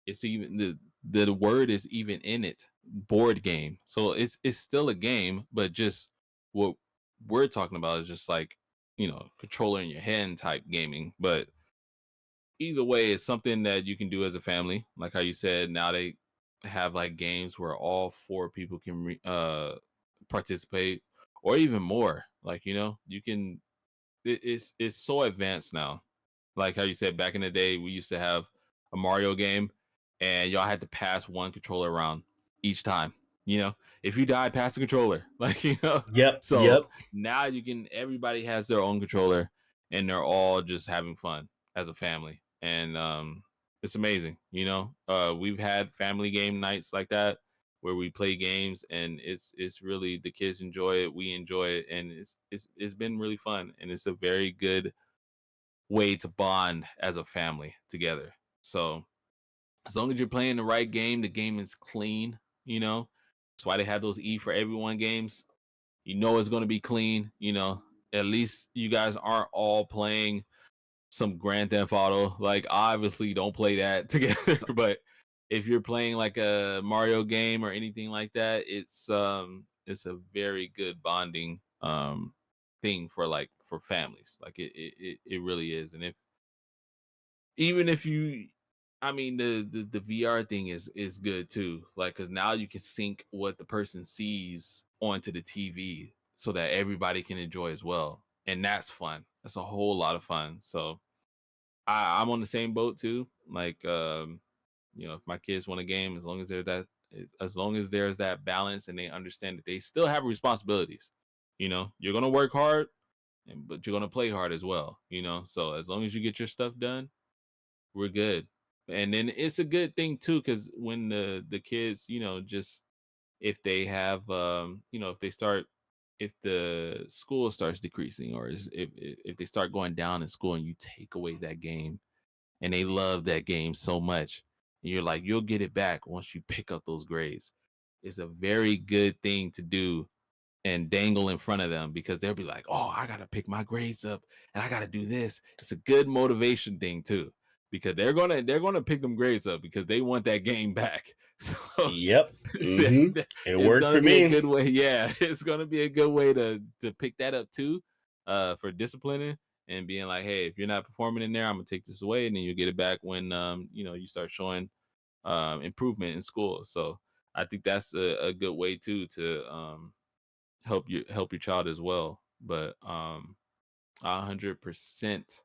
B: It's even the word is even in it. Board game. So it's still a game, but just what we're talking about is just like controller in your hand type gaming. But either way, it's something that you can do as a family. Like how you said, now they have like games where all 4 people can participate, or even more. Like you can. It's so advanced now. Like how you said, back in the day, we used to have a Mario game, and y'all had to pass one controller around each time. If you died, pass the controller.
A: Yep.
B: So
A: Yep.
B: now you can. Everybody has their own controller, and they're all just having fun as a family, and it's amazing. We've had family game nights like that where we play games, and it's really the kids enjoy it, we enjoy it, and it's been really fun, and it's a very good way to bond as a family together. So as long as you're playing the right game, the game is clean. That's why they have those E for everyone games. It's going to be clean. At least you guys aren't all playing some Grand Theft Auto. Like, obviously, don't play that together. But if you're playing like a Mario game or anything like that, it's a very good bonding thing for families. Like it really is. And if even if you I mean the VR thing is good too. Like cuz now you can sync what the person sees onto the TV so that everybody can enjoy as well. And that's fun. That's a whole lot of fun. So I'm on the same boat too. Like if my kids want a game, as long as there's that balance and they understand that they still have responsibilities. You're gonna work hard, but you're gonna play hard as well. So as long as you get your stuff done, we're good. And then it's a good thing too, because when the kids, just if they have, if they start, if the school starts decreasing, or if they start going down in school, and you take away that game, and they love that game so much, and you're like, you'll get it back once you pick up those grades. It's a very good thing to do and dangle in front of them, because they'll be like, "Oh, I gotta pick my grades up, and I gotta do this." It's a good motivation thing too, because they're gonna pick them grades up because they want that game back. So
A: Yep. Mm-hmm. It
B: it's
A: worked
B: gonna
A: for
B: be a
A: me.
B: good way. Yeah, it's gonna be a good way to pick that up too, for disciplining and being like, "Hey, if you're not performing in there, I'm gonna take this away, and then you get it back when you start showing improvement in school." So I think that's a good way too to help your child as well. But I 100%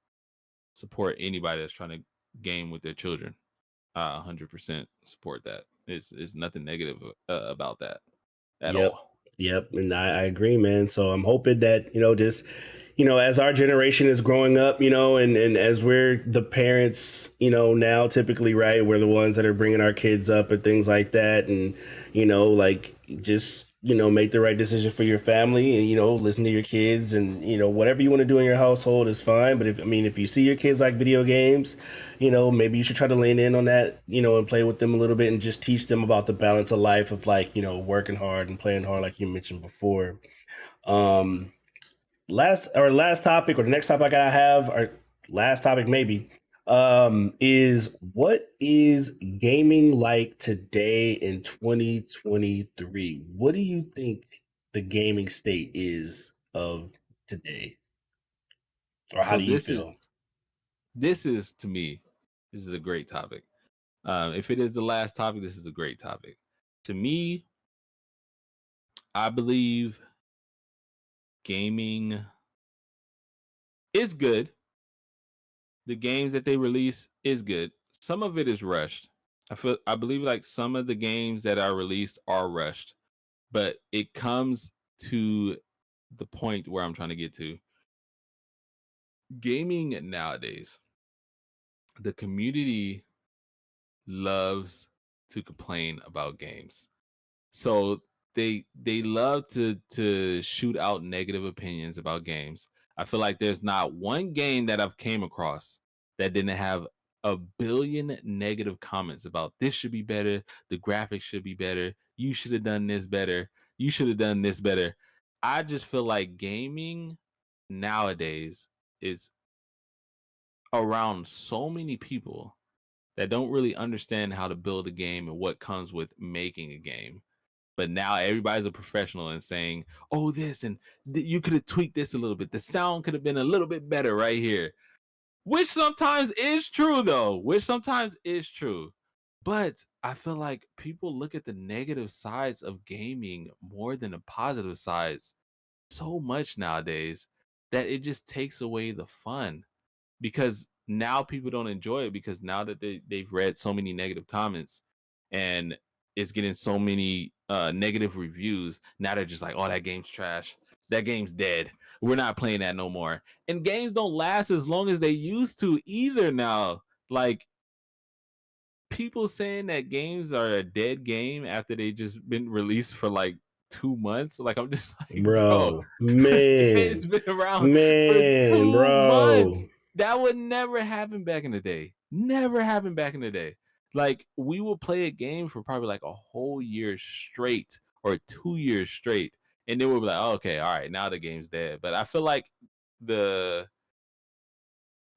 B: support anybody that's trying to game with their children. I 100% support that. It's nothing negative about that at
A: Yep.
B: all.
A: Yep. And I agree, man. So I'm hoping that, just, as our generation is growing up, and as we're the parents, now typically, right, we're the ones that are bringing our kids up and things like that. And, like just, make the right decision for your family and, listen to your kids and, whatever you want to do in your household is fine. But if you see your kids like video games, maybe you should try to lean in on that, and play with them a little bit and just teach them about the balance of life of like, working hard and playing hard, like you mentioned before. Um, last topic or the next topic I have, or last topic maybe, is what is gaming like today in 2023? What do you think the gaming state is of today? Or how
B: So
A: do you feel?
B: this is to me, this is a great topic. If it is the last topic, this is a great topic. To me, I believe gaming is good. The games that they release is good. Some of it is rushed. I believe like some of the games that are released are rushed, but it comes to the point where I'm trying to get to. Gaming nowadays, the community loves to complain about games. So they love to shoot out negative opinions about games. I feel like there's not one game that I've came across that didn't have a billion negative comments about this should be better, the graphics should be better, you should have done this better, you should have done this better. I just feel like gaming nowadays is around so many people that don't really understand how to build a game and what comes with making a game. But now everybody's a professional and saying, "Oh, this and you could have tweaked this a little bit. The sound could have been a little bit better right here," which sometimes is true, though. Which sometimes is true. But I feel like people look at the negative sides of gaming more than the positive sides so much nowadays that it just takes away the fun because now people don't enjoy it because now that they've read so many negative comments and it's getting so many negative reviews, now they're just like, oh, that game's trash, that game's dead, we're not playing that no more. And games don't last as long as they used to either now. Like people saying that games are a dead game after they just been released for like 2 months. Like I'm just like, bro,
A: Bro,
B: game's
A: man,
B: been around for
A: man,
B: 2 months.
A: bro.
B: That would never happen back in the day. Never happened back in the day. Like we would play a game for probably like a whole year straight or 2 years straight, and then we'll be like, oh, okay, all right, now the game's dead. But I feel like the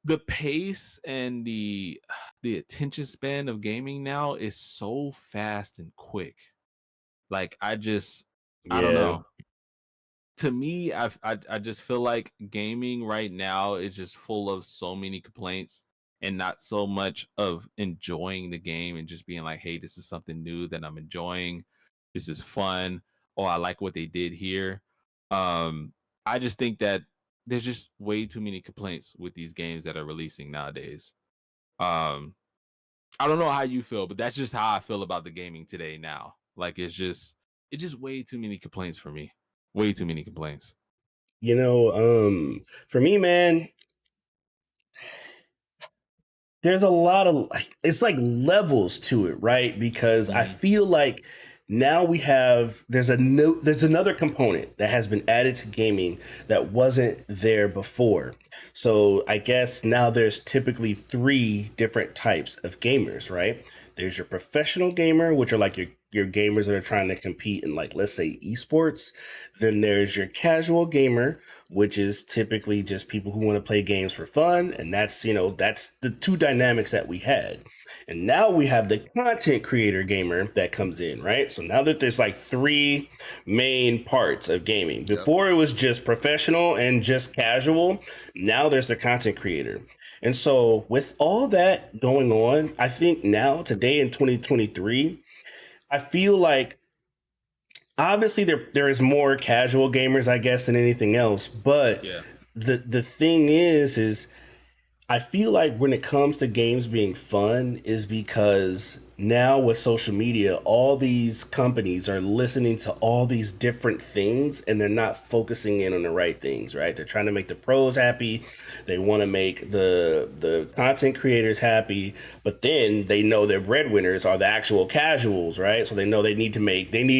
B: the pace and the attention span of gaming now is so fast and quick. Like I don't
A: Yeah,
B: know. To me, I just feel like gaming right now is just full of so many complaints and not so much of enjoying the game and just being like, hey, this is something new that I'm enjoying. This is fun. Oh, I like what they did here. Um, I just think that there's just way too many complaints with these games that are releasing nowadays. Um, I don't know how you feel, but that's just how I feel about the gaming today now. Like it's just way too many complaints for me. Way too many complaints.
A: for me, man, there's a lot of it's like levels to it, right? Because I
B: Mhm.
A: feel like now there's another component that has been added to gaming that wasn't there before. So I guess now there's typically three different types of gamers, right? There's your professional gamer, which are like your gamers that are trying to compete in, like, let's say esports. Then there's your casual gamer, which is typically just people who want to play games for fun. And that's the two dynamics that we had. And now we have the content creator gamer that comes in, right? So now that there's like three main parts of gaming.
B: Yep.
A: Before it was just professional and just casual. Now there's the content creator. And so with all that going on, I think now today in 2023, I feel like obviously there is more casual gamers, I guess, than anything else. But
B: Yeah.
A: the thing is I feel like when it comes to games being fun is because now with social media, all these companies are listening to all these different things and they're not focusing in on the right things, right? They're trying to make the pros happy. They want to make the content creators happy, but then they know their breadwinners are the actual casuals, right? So they know they need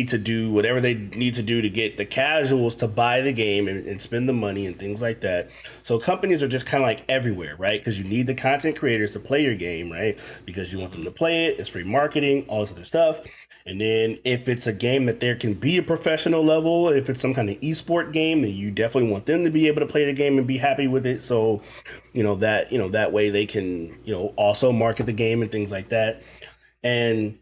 A: to do whatever they need to do to get the casuals to buy the game and spend the money and things like that. So companies are just kind of like everywhere, right? Because you need the content creators to play your game, right? Because you want them
B: Hmm.
A: to play it. It's free marketing, all this other stuff. And then if it's a game that there can be a professional level, if it's some kind of esport game, then you definitely want them to be able to play the game and be happy with it. So, that way they can, also market the game and things like that. And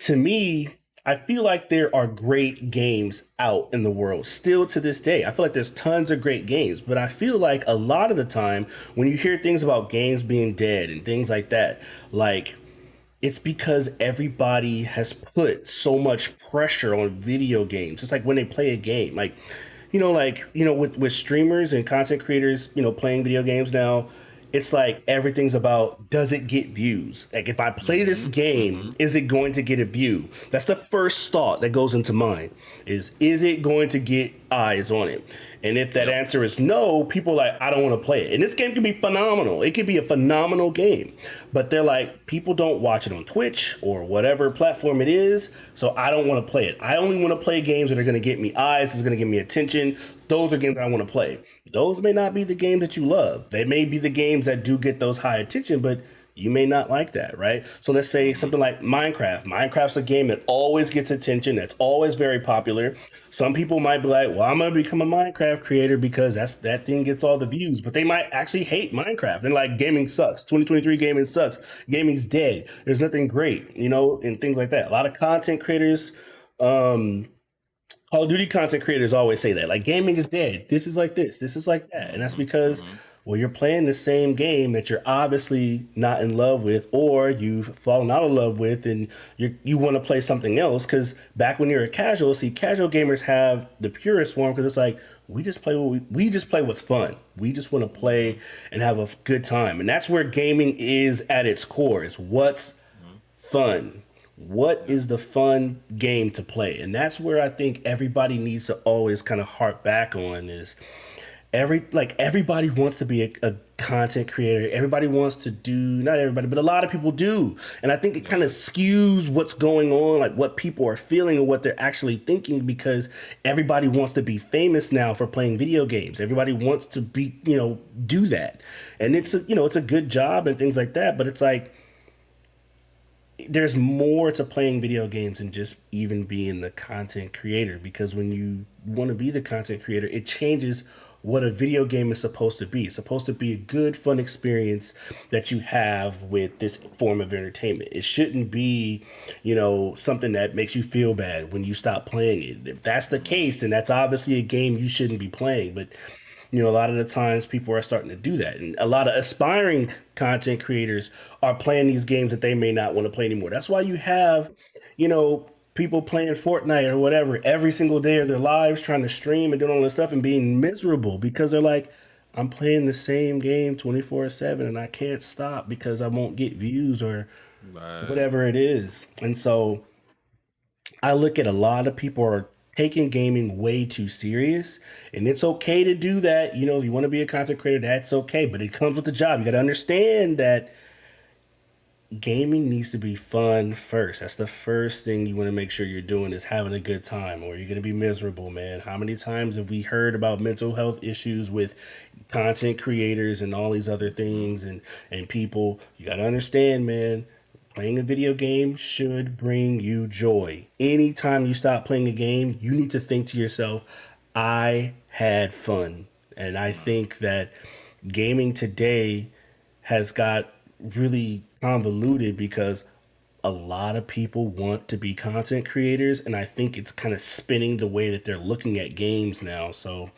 A: to me, I feel like there are great games out in the world still to this day. I feel like there's tons of great games, but I feel like a lot of the time when you hear things about games being dead and things like that, like it's because everybody has put so much pressure on video games. It's like when they play a game, with streamers and content creators, playing video games now, it's like everything's about does it get views? Like if I play this
B: Hmm.
A: game,
B: Hmm.
A: is it going to get a view? That's the first thought that goes into mind is it going to get eyes on it? And if that
B: Yep.
A: answer is no, people are like, I don't want to play it. And this game can be phenomenal. It could be a phenomenal game. But they're like, people don't watch it on Twitch or whatever platform it is. So I don't want to play it. I only want to play games that are going to get me eyes, is going to give me attention. Those are games that I want to play. Those may not be the games that you love. They may be the games that do get those high attention, but you may not like that, right? So let's say
B: Hmm.
A: something like Minecraft. Minecraft's a game that always gets attention, that's always very popular. Some people might be like, well, I'm gonna become a Minecraft creator because that thing gets all the views, but they might actually hate Minecraft. And like gaming sucks. 2023 gaming sucks. Gaming's dead. There's nothing great, and things like that. A lot of content creators, Call of Duty content creators always say that. Like gaming is dead. This is like this. This is like that. And that's
B: Hmm.
A: because
B: Hmm.
A: well, you're playing the same game that you're obviously not in love with, or you've fallen out of love with, and you want to play something else. Because back when you're a casual, see, casual gamers have the purest form because it's like we just play we just play what's fun. We just want to play and have a good time, and that's where gaming is at its core. Is what's
B: Hmm.
A: fun. What
B: Yeah.
A: is the fun game to play? And that's where I think everybody needs to always kind of harp back on is everybody wants to be a content creator. Everybody wants to do, not everybody, but a lot of people do. And I think it
B: Yeah.
A: kind of skews what's going on, like what people are feeling and what they're actually thinking because everybody wants to be famous now for playing video games. Everybody wants to be, do that. And it's a good job and things like that, but it's like there's more to playing video games than just even being the content creator because when you want to be the content creator it changes what a video game is supposed to be. It's supposed to be a good fun experience that you have with this form of entertainment. It shouldn't be something that makes you feel bad when you stop playing it. If that's the
B: Hmm.
A: case then that's obviously a game you shouldn't be playing. But a lot of the times people are starting to do that. And a lot of aspiring content creators are playing these games that they may not want to play anymore. That's why you have, people playing Fortnite or whatever every single day of their lives, trying to stream and doing all this stuff and being miserable because they're like, I'm playing the same game 24/7 and I can't stop because I won't get views or
B: Right.
A: whatever it is. And so I look at a lot of people are taking gaming way too serious, and it's okay to do that. If you want to be a content creator, that's okay, but it comes with the job. You got to understand that gaming needs to be fun first. That's the first thing you want to make sure you're doing is having a good time, or you're going to be miserable, man. How many times have we heard about mental health issues with content creators and all these other
B: Hmm.
A: things and people? You got to understand, man. Playing a video game should bring you joy. Anytime you stop playing a game, you need to think to yourself, I had fun. And I think that gaming today has got really convoluted because a lot of people want to be content creators and I think it's kind of spinning the way that they're looking at games now. So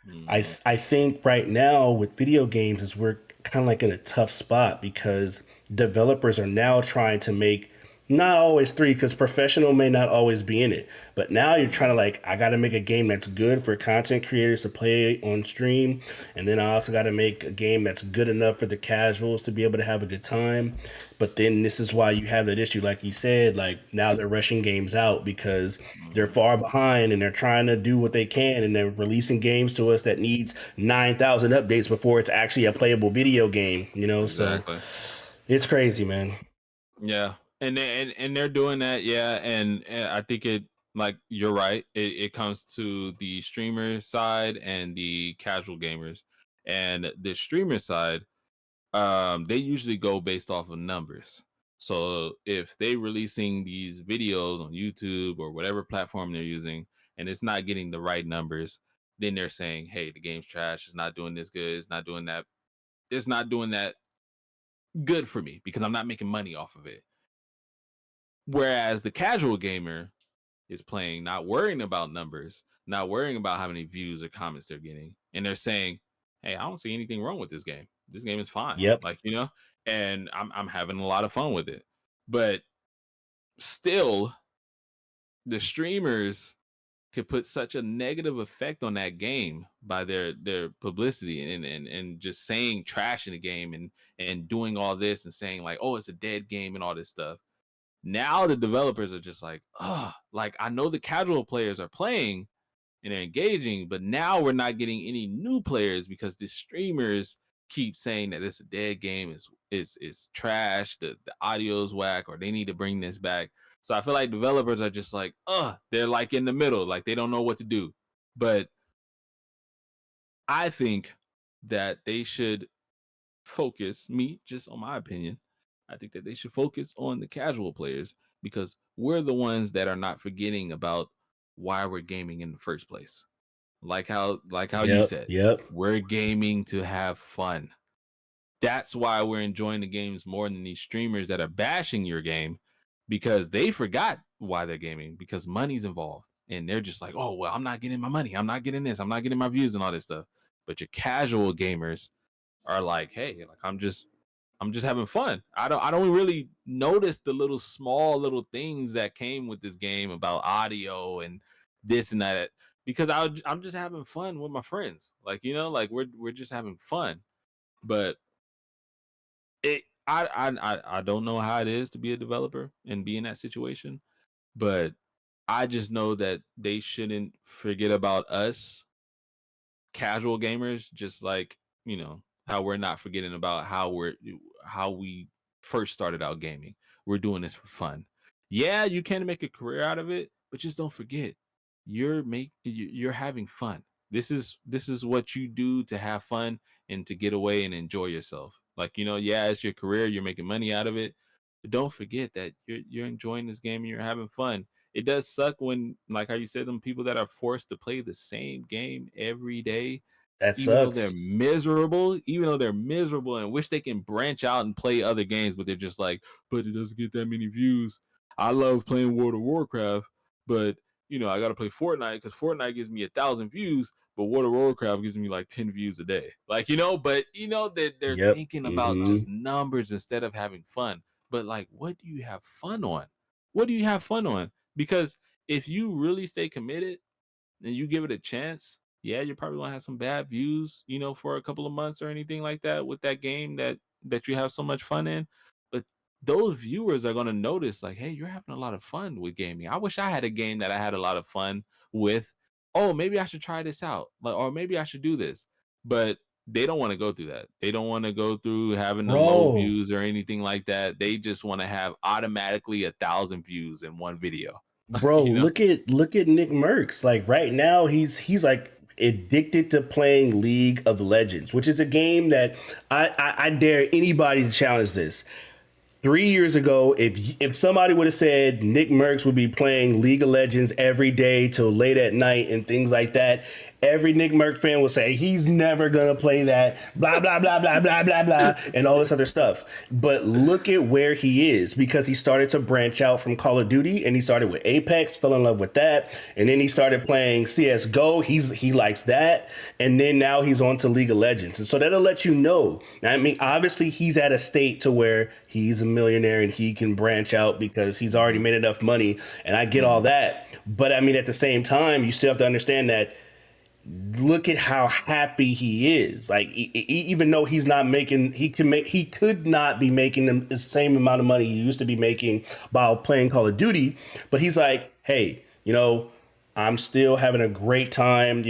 B: Hmm.
A: I think right now with video games is we're kind of like in a tough spot because developers are now trying to make Not always three, because professional may not always be in it. But now you're trying to like, I got to make a game that's good for content creators to play on stream, and then I also got to make a game that's good enough for the casuals to be able to have a good time. But then this is why you have that issue, like you said, like now they're rushing games out because they're
B: Mhm.
A: far behind and they're trying to do what they can, and they're releasing games to us that needs 9,000 updates before it's actually a playable video game. So
B: Exactly.
A: it's crazy, man.
B: Yeah, and they're doing that. Yeah, and I think it like you're right. It comes to the streamer side and the casual gamers, and the streamer side. They usually go based off of numbers. So if they releasing these videos on YouTube or whatever platform they're using, and it's not getting the right numbers, then they're saying, "Hey, the game's trash. It's not doing this good. It's not doing that. It's not doing that good for me because I'm not making money off of it." Whereas the casual gamer is playing, not worrying about numbers, not worrying about how many views or comments they're getting, and they're saying, "Hey, I don't see anything wrong with this game. This game is fine."
A: Yep.
B: Like and I'm having a lot of fun with it. But still, the streamers could put such a negative effect on that game by their publicity and just saying trash in the game and doing all this and saying like, "Oh, it's a dead game" and all this stuff. Now the developers are just like, "Oh, like I know the casual players are playing and they're engaging, but now we're not getting any new players because the streamers keep saying that it's a dead game, is trash, the audio is whack, or they need to bring this back." So I feel like developers are just like, they're like in the middle, like they don't know what to do. But I think that they should focus, me, just on my opinion, I think that they should focus on the casual players because we're the ones that are not forgetting about why we're gaming in the first place. Like how you
A: Yep.
B: said,
A: Yep.
B: we're gaming to have fun. That's why we're enjoying the games more than these streamers that are bashing your game because they forgot why they're gaming because money's involved. And they're just like, "Oh, well, I'm not getting my money. I'm not getting this. I'm not getting my views and all this stuff." But your casual gamers are like, "Hey, like I'm just having fun. I don't really notice the little small little things that came with this game about audio and this and that because I'm just having fun with my friends. Like, like we're just having fun." But I don't know how it is to be a developer and be in that situation, but I just know that they shouldn't forget about us casual gamers, just like how we're not forgetting about how we first started out gaming. We're doing this for fun. Yeah, you can make a career out of it, but just don't forget you're having fun. This is what you do to have fun and to get away and enjoy yourself. Like, yeah, it's your career, you're making money out of it, but don't forget that you're enjoying this game and you're having fun. It does suck when, like how you said, them people that are forced to play the same game every day,
A: That sucks.
B: even though they're miserable and wish they can branch out and play other games, but they're just like, "But it doesn't get that many views. I love playing World of Warcraft, but I got to play Fortnite because Fortnite gives me 1,000 views, but World of Warcraft gives me like 10 views a day." Like, but that they're
A: Yep.
B: thinking about
A: Hmm.
B: just numbers instead of having fun. But like, what do you have fun on? What do you have fun on? Because if you really stay committed and you give it a chance, yeah, you're probably gonna have some bad views, for a couple of months or anything like that with that game that you have so much fun in. But those viewers are gonna notice, like, "Hey, you're having a lot of fun with gaming. I wish I had a game that I had a lot of fun with. Oh, maybe I should try this out, like, or maybe I should do this." But they don't want to go through that. They don't want to go through having the low
A: Bro,
B: views or anything like that. They just want to have automatically 1,000 views in one video.
A: bro,
B: you know?
A: look at Nick Merckx. Like right now, he's like addicted to playing League of Legends, which is a game that I dare anybody to challenge this. 3 years ago, if somebody would have said Nick Merckx would be playing League of Legends every day till late at night and things like that, every Nick Merck fan will say he's never gonna play that, blah blah blah blah blah blah blah, and all this other stuff. But look at where he is, because he started to branch out from Call of Duty, and he started with Apex, fell in love with that, and then he started playing CS:GO. He likes that, and then now he's on to League of Legends, and so that'll let you know. I mean, obviously he's at a state to where he's a millionaire and he can branch out because he's already made enough money, and I get all
B: Mhm.
A: that. But I mean, at the same time, you still have to understand that look at how happy he is. Like even though he's not making, he could not be making the same amount of money he used to be making while playing Call of Duty, but he's like, hey, I'm still having a great time.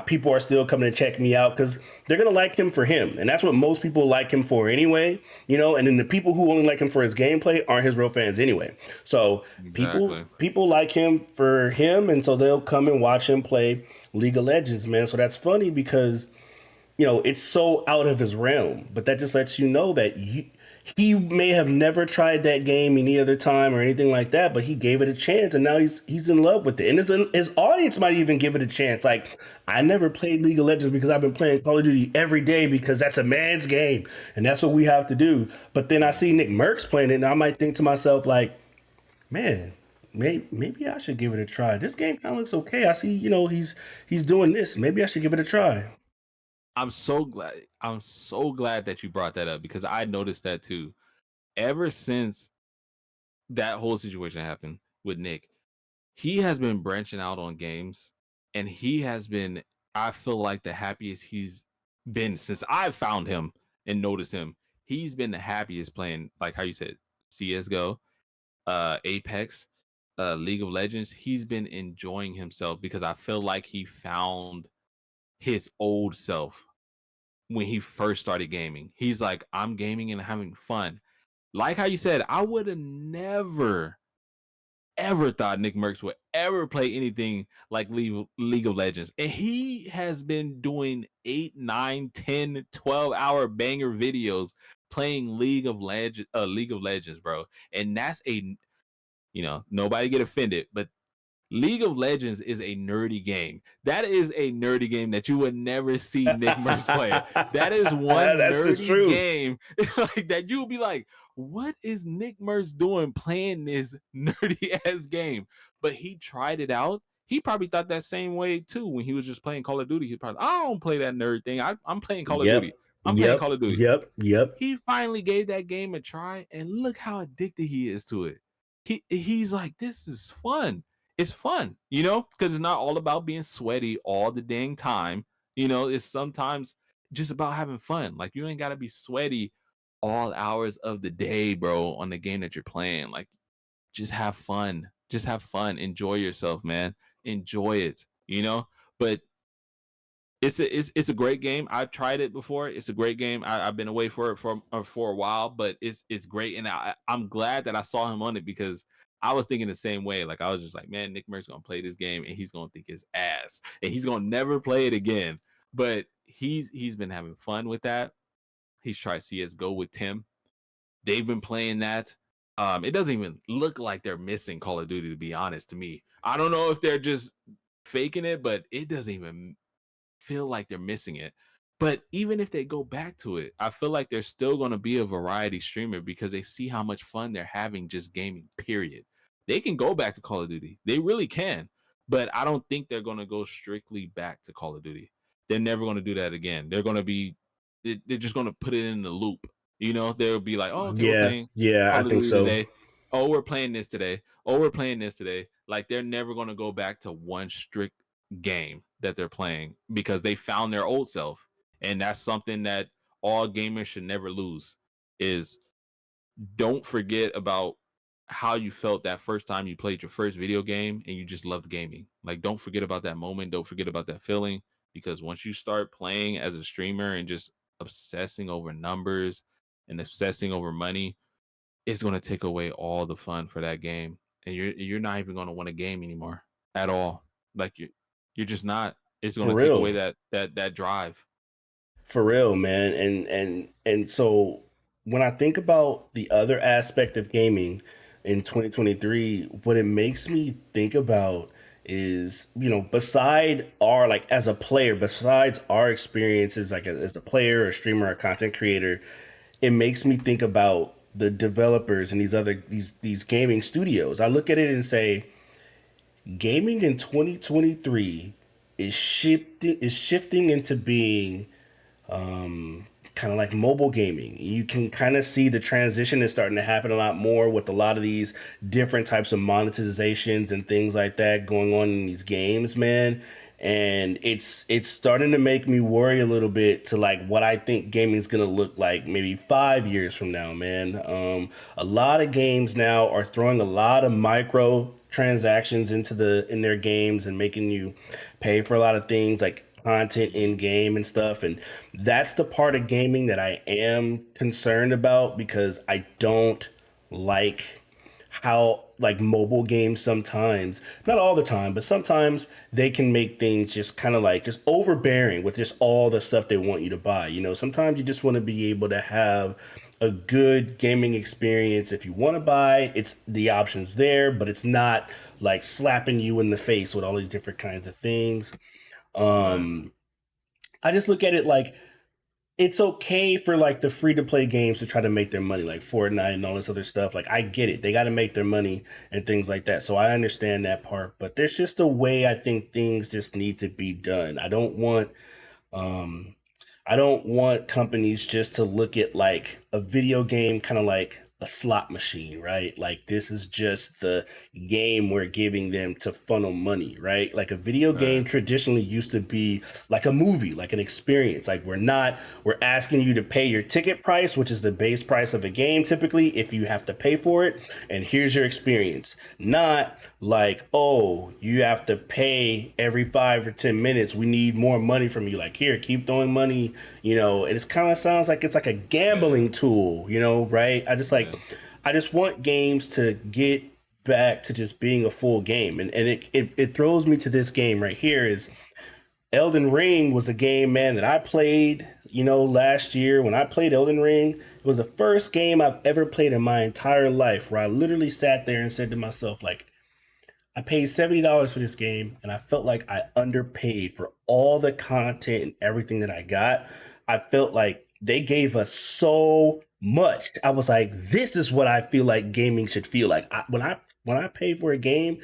A: People are still coming to check me out because they're gonna like him for him, and that's what most people like him for anyway. And then the people who only like him for his gameplay aren't his real fans anyway. So people
B: Exactly.
A: people like him for him, and so they'll come and watch him play League of Legends, man. So that's funny because it's so out of his realm, but that just lets you know that he may have never tried that game any other time or anything like that, but he gave it a chance, and now he's in love with it, and his audience might even give it a chance. Like, I never played League of Legends because I've been playing Call of Duty every day because that's a man's game, and that's what we have to do. But then I see Nick Merckx playing it, and I might think to myself like, man. Maybe I should give it a try. This game kind of looks okay. I see, he's doing this. Maybe I should give it a try.
B: I'm so glad. I'm so glad that you brought that up because I noticed that too. Ever since that whole situation happened with Nick, he has been branching out on games, and he has been, I feel like, the happiest he's been since I found him and noticed him. He's been the happiest playing, like how you said, CS:GO, Apex, League of Legends. He's been enjoying himself because I feel like he found his old self when he first started gaming. He's like, I'm gaming and having fun. Like how you said, I would have never ever thought Nick Merckx would ever play anything like League of Legends. And he has been doing 8, 9, 10, 12-hour banger videos playing League of Legends, bro. And that's nobody get offended, but League of Legends is a nerdy game. That is a nerdy game that you would never see Nick Merckx play. That is one
A: That's the
B: nerdy
A: truth.
B: game like that you would be like, what is Nick Merckx doing playing this nerdy ass game? But he tried it out. He probably thought that same way too when he was just playing Call of Duty. He probably, I don't play that nerd thing. I'm playing Call of
A: Yep.
B: Duty. I'm playing
A: Yep.
B: Call of Duty.
A: Yep. Yep.
B: He finally gave that game a try, and look how addicted he is to it. He's like, this is fun. It's fun, because it's not all about being sweaty all the dang time. It's sometimes just about having fun. Like, you ain't gotta be sweaty all hours of the day, bro, on the game that you're playing. Like, just have fun. Just have fun. Enjoy yourself, man. Enjoy it. But it's a great game. I've tried it before. It's a great game. I've been away for it for a while, but it's great, and I'm glad that I saw him on it because I was thinking the same way. Like, I was just like, man, Nick Merck's gonna play this game and he's gonna think his ass, and he's gonna never play it again. But he's been having fun with that. He's tried CS:GO with Tim. They've been playing that. It doesn't even look like they're missing Call of Duty, to be honest. To me, I don't know if they're just faking it, but it doesn't even feel like they're missing it. But even if they go back to it, I feel like they're still going to be a variety streamer because they see how much fun they're having just gaming, period. They can go back to Call of Duty. They really can. But I don't think they're going to go strictly back to Call of Duty. They're never going to do that again. They're just going to put it in the loop. They'll be like, oh, okay, we're
A: Yeah.
B: playing
A: Yeah. I
B: Call of
A: think
B: Duty
A: so.
B: today. Oh, we're playing this today. Oh, we're playing this today. Like, they're never going to go back to one strict game that they're playing because they found their old self. And that's something that all gamers should never lose is don't forget about how you felt that first time you played your first video game and you just loved gaming. Like, don't forget about that moment. Don't forget about that feeling, because once you start playing as a streamer and just obsessing over numbers and obsessing over money, it's going to take away all the fun for that game, and you're not even going to want a game anymore at all. Like, you're just not. It's going
A: For
B: to take away
A: real.
B: that drive.
A: For real, man. And so when I think about the other aspect of gaming in 2023, what it makes me think about is, beside our, like, as a player, besides our experiences, like as a player or streamer or content creator, it makes me think about the developers and these gaming studios. I look at it and say, gaming in 2023 is shifting into being kind of like mobile gaming. You can kind of see the transition is starting to happen a lot more with a lot of these different types of monetizations and things like that going on in these games, man. And it's starting to make me worry a little bit to like what I think gaming is going to look like maybe 5 years from now, man. A lot of games now are throwing a lot of micro transactions in their games and making you pay for a lot of things like content in game and stuff. And that's the part of gaming that I am concerned about, because I don't like how, like, mobile games sometimes, not all the time, but sometimes they can make things just kind of like just overbearing with just all the stuff they want you to buy. Sometimes you just want to be able to have a good gaming experience. If you want to buy, it's the options there, but it's not like slapping you in the face with all these different kinds of things.
B: Right.
A: I just look at it like it's okay for like the free to play games to try to make their money, like Fortnite and all this other stuff. Like, I get it. They got to make their money and things like that. So I understand that part, but there's just a way I think things just need to be done. I don't want companies just to look at like a video game kind of like a slot machine, right? Like, this is just the game we're giving them to funnel money, right? Like, a video game
B: Right.
A: traditionally used to be like a movie, like an experience. Like, we're asking you to pay your ticket price, which is the base price of a game typically, if you have to pay for it. And here's your experience. Not like, oh, you have to pay every 5 or 10 minutes. We need more money from you. Like, here, keep throwing money, and it kind of sounds like it's like a
B: Yeah.
A: gambling tool, right?
B: Yeah.
A: I just want games to get back to just being a full game. And it throws me to this game right here is Elden Ring was a game, man, that I played, last year. When I played Elden Ring, it was the first game I've ever played in my entire life where I literally sat there and said to myself, like, I paid $70 for this game, and I felt like I underpaid for all the content and everything that I got. I felt like they gave us so much. I was like, this is what I feel like gaming should feel like. When I pay for a game,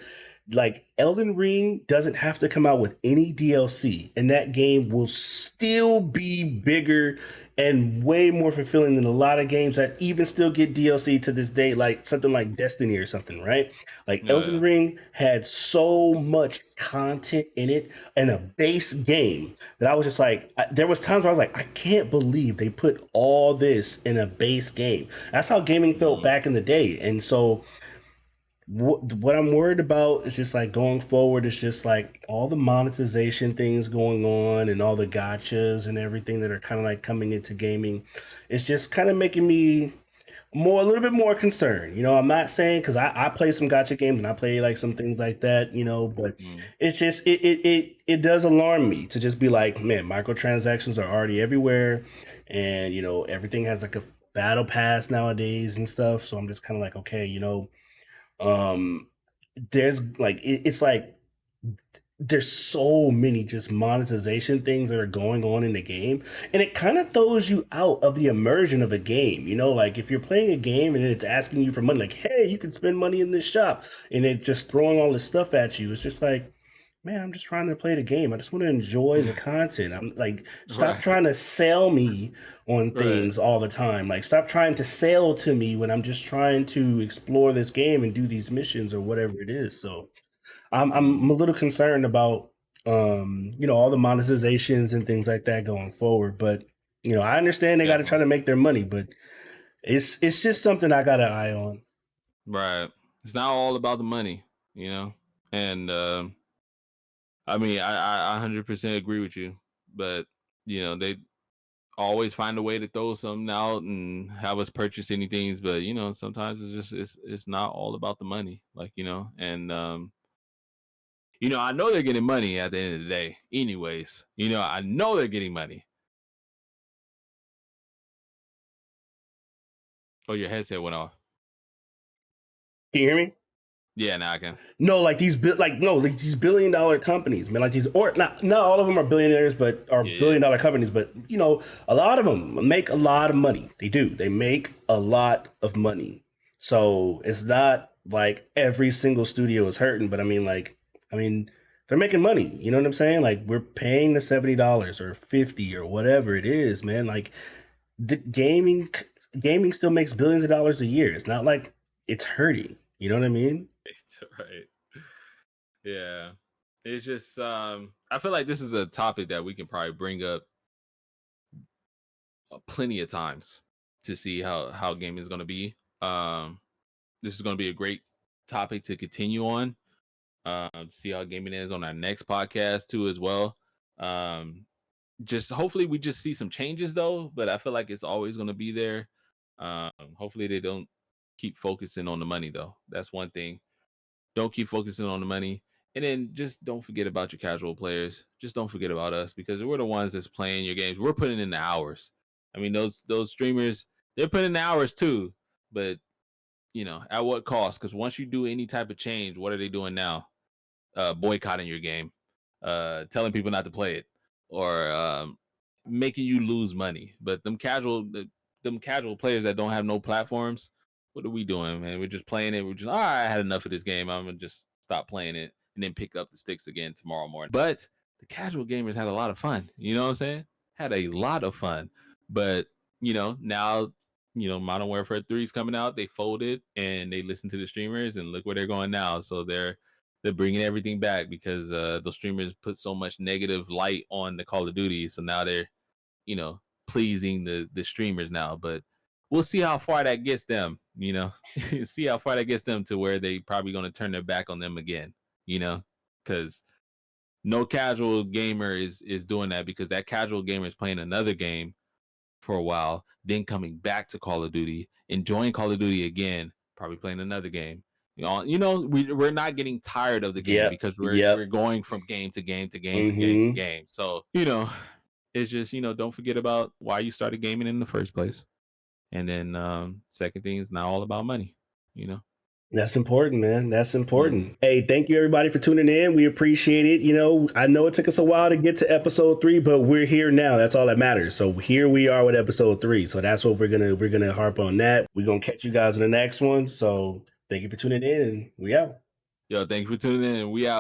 A: like, Elden Ring doesn't have to come out with any DLC, and that game will still be bigger and way more fulfilling than a lot of games that even still get DLC to this day, like something like Destiny or something, right? Like,
B: Oh,
A: Elden
B: yeah.
A: Ring had so much content in it and a base game that I was just like, there was times where I was like, I can't believe they put all this in a base game. That's how gaming felt
B: Mhm.
A: back in the day. And so what I'm worried about is just like going forward, it's just like all the monetization things going on and all the gotchas and everything that are kind of like coming into gaming. It's just kind of making me a little bit more concerned. I'm not saying, because I play some gotcha games and I play like some things like that, but
B: Mhm.
A: it's just it does alarm me to just be like, man, microtransactions are already everywhere, and everything has like a battle pass nowadays and stuff. So I'm just kind of like, okay, um, there's like it's like there's so many just monetization things that are going on in the game, and it kind of throws you out of the immersion of a game. Like, if you're playing a game and it's asking you for money, like, hey, you can spend money in this shop, and it just throwing all this stuff at you. It's just like, man, I'm just trying to play the game. I just want to enjoy the content. I'm like, stop
B: Right.
A: trying to sell me on
B: Right.
A: things all the time. Like, stop trying to sell to me when I'm just trying to explore this game and do these missions or whatever it is. So I'm a
B: Mhm.
A: little concerned about all the monetizations and things like that going forward. But I understand they got to try
B: Definitely.
A: to make their money, but it's just something I got an eye on.
B: Right. It's not all about the money, you know? And I mean, I 100% agree with you, but they always find a way to throw something out and have us purchase any things, but sometimes it's not all about the money, like, and I know they're getting money at the end of the day. Anyways, I know they're getting money. Oh, your headset went off.
A: Can you hear me?
B: Yeah, now I can.
A: No, like these $1 billion companies, man. Like these, or not all of them are billionaires, but are
B: Yeah.
A: $1 billion companies. But a lot of them make a lot of money. They do. They make a lot of money. So it's not like every single studio is hurting. But I mean, they're making money. You know what I'm saying? Like we're paying the $70 or 50 or whatever it is, man. Like the gaming still makes billions of dollars a year. It's not like it's hurting. You know what I mean?
B: It's right. Yeah. It's just I feel like this is a topic that we can probably bring up plenty of times to see how gaming is going to be. This is going to be a great topic to continue on. See how gaming is on our next podcast too as well. Just hopefully we just see some changes though, but I feel like it's always going to be there. Hopefully they don't keep focusing on the money though. That's one thing. Don't keep focusing on the money. And then just don't forget about your casual players. Just don't forget about us because we're the ones that's playing your games. We're putting in the hours. I mean, those streamers, they're putting in the hours too. But at what cost? Because once you do any type of change, what are they doing now? Boycotting your game, telling people not to play it, or making you lose money. But them casual players that don't have no platforms, what are we doing, man? We're just playing it. We're just, all right, I had enough of this game. I'm gonna just stop playing it and then pick up the sticks again tomorrow morning. But the casual gamers had a lot of fun. You know what I'm saying? Had a lot of fun. But now Modern Warfare 3 is coming out. They folded and they listen to the streamers and look where they're going now. So they're bringing everything back because those streamers put so much negative light on the Call of Duty. So now they're pleasing the streamers now. But we'll see how far that gets them. See how far that gets them to where they probably going to turn their back on them again. Because no casual gamer is doing that because that casual gamer is playing another game for a while, then coming back to Call of Duty, enjoying Call of Duty again, probably playing another game. We're not getting tired of the game
A: Yep.
B: because we're
A: Yep.
B: going from game to game to game to game to
A: Mm-hmm.
B: game. So it's just don't forget about why you started gaming in the first place. And then second thing is not all about money. You know.
A: That's important, man. That's
B: Yeah.
A: important. Hey, thank you everybody for tuning in. We appreciate it. I know it took us a while to get to episode 3, but we're here now. That's all that matters. So here we are with episode 3. So that's what we're gonna harp on that. We're gonna catch you guys in the next one. So thank you for tuning in and we out.
B: Yo, thank you for tuning in. We out.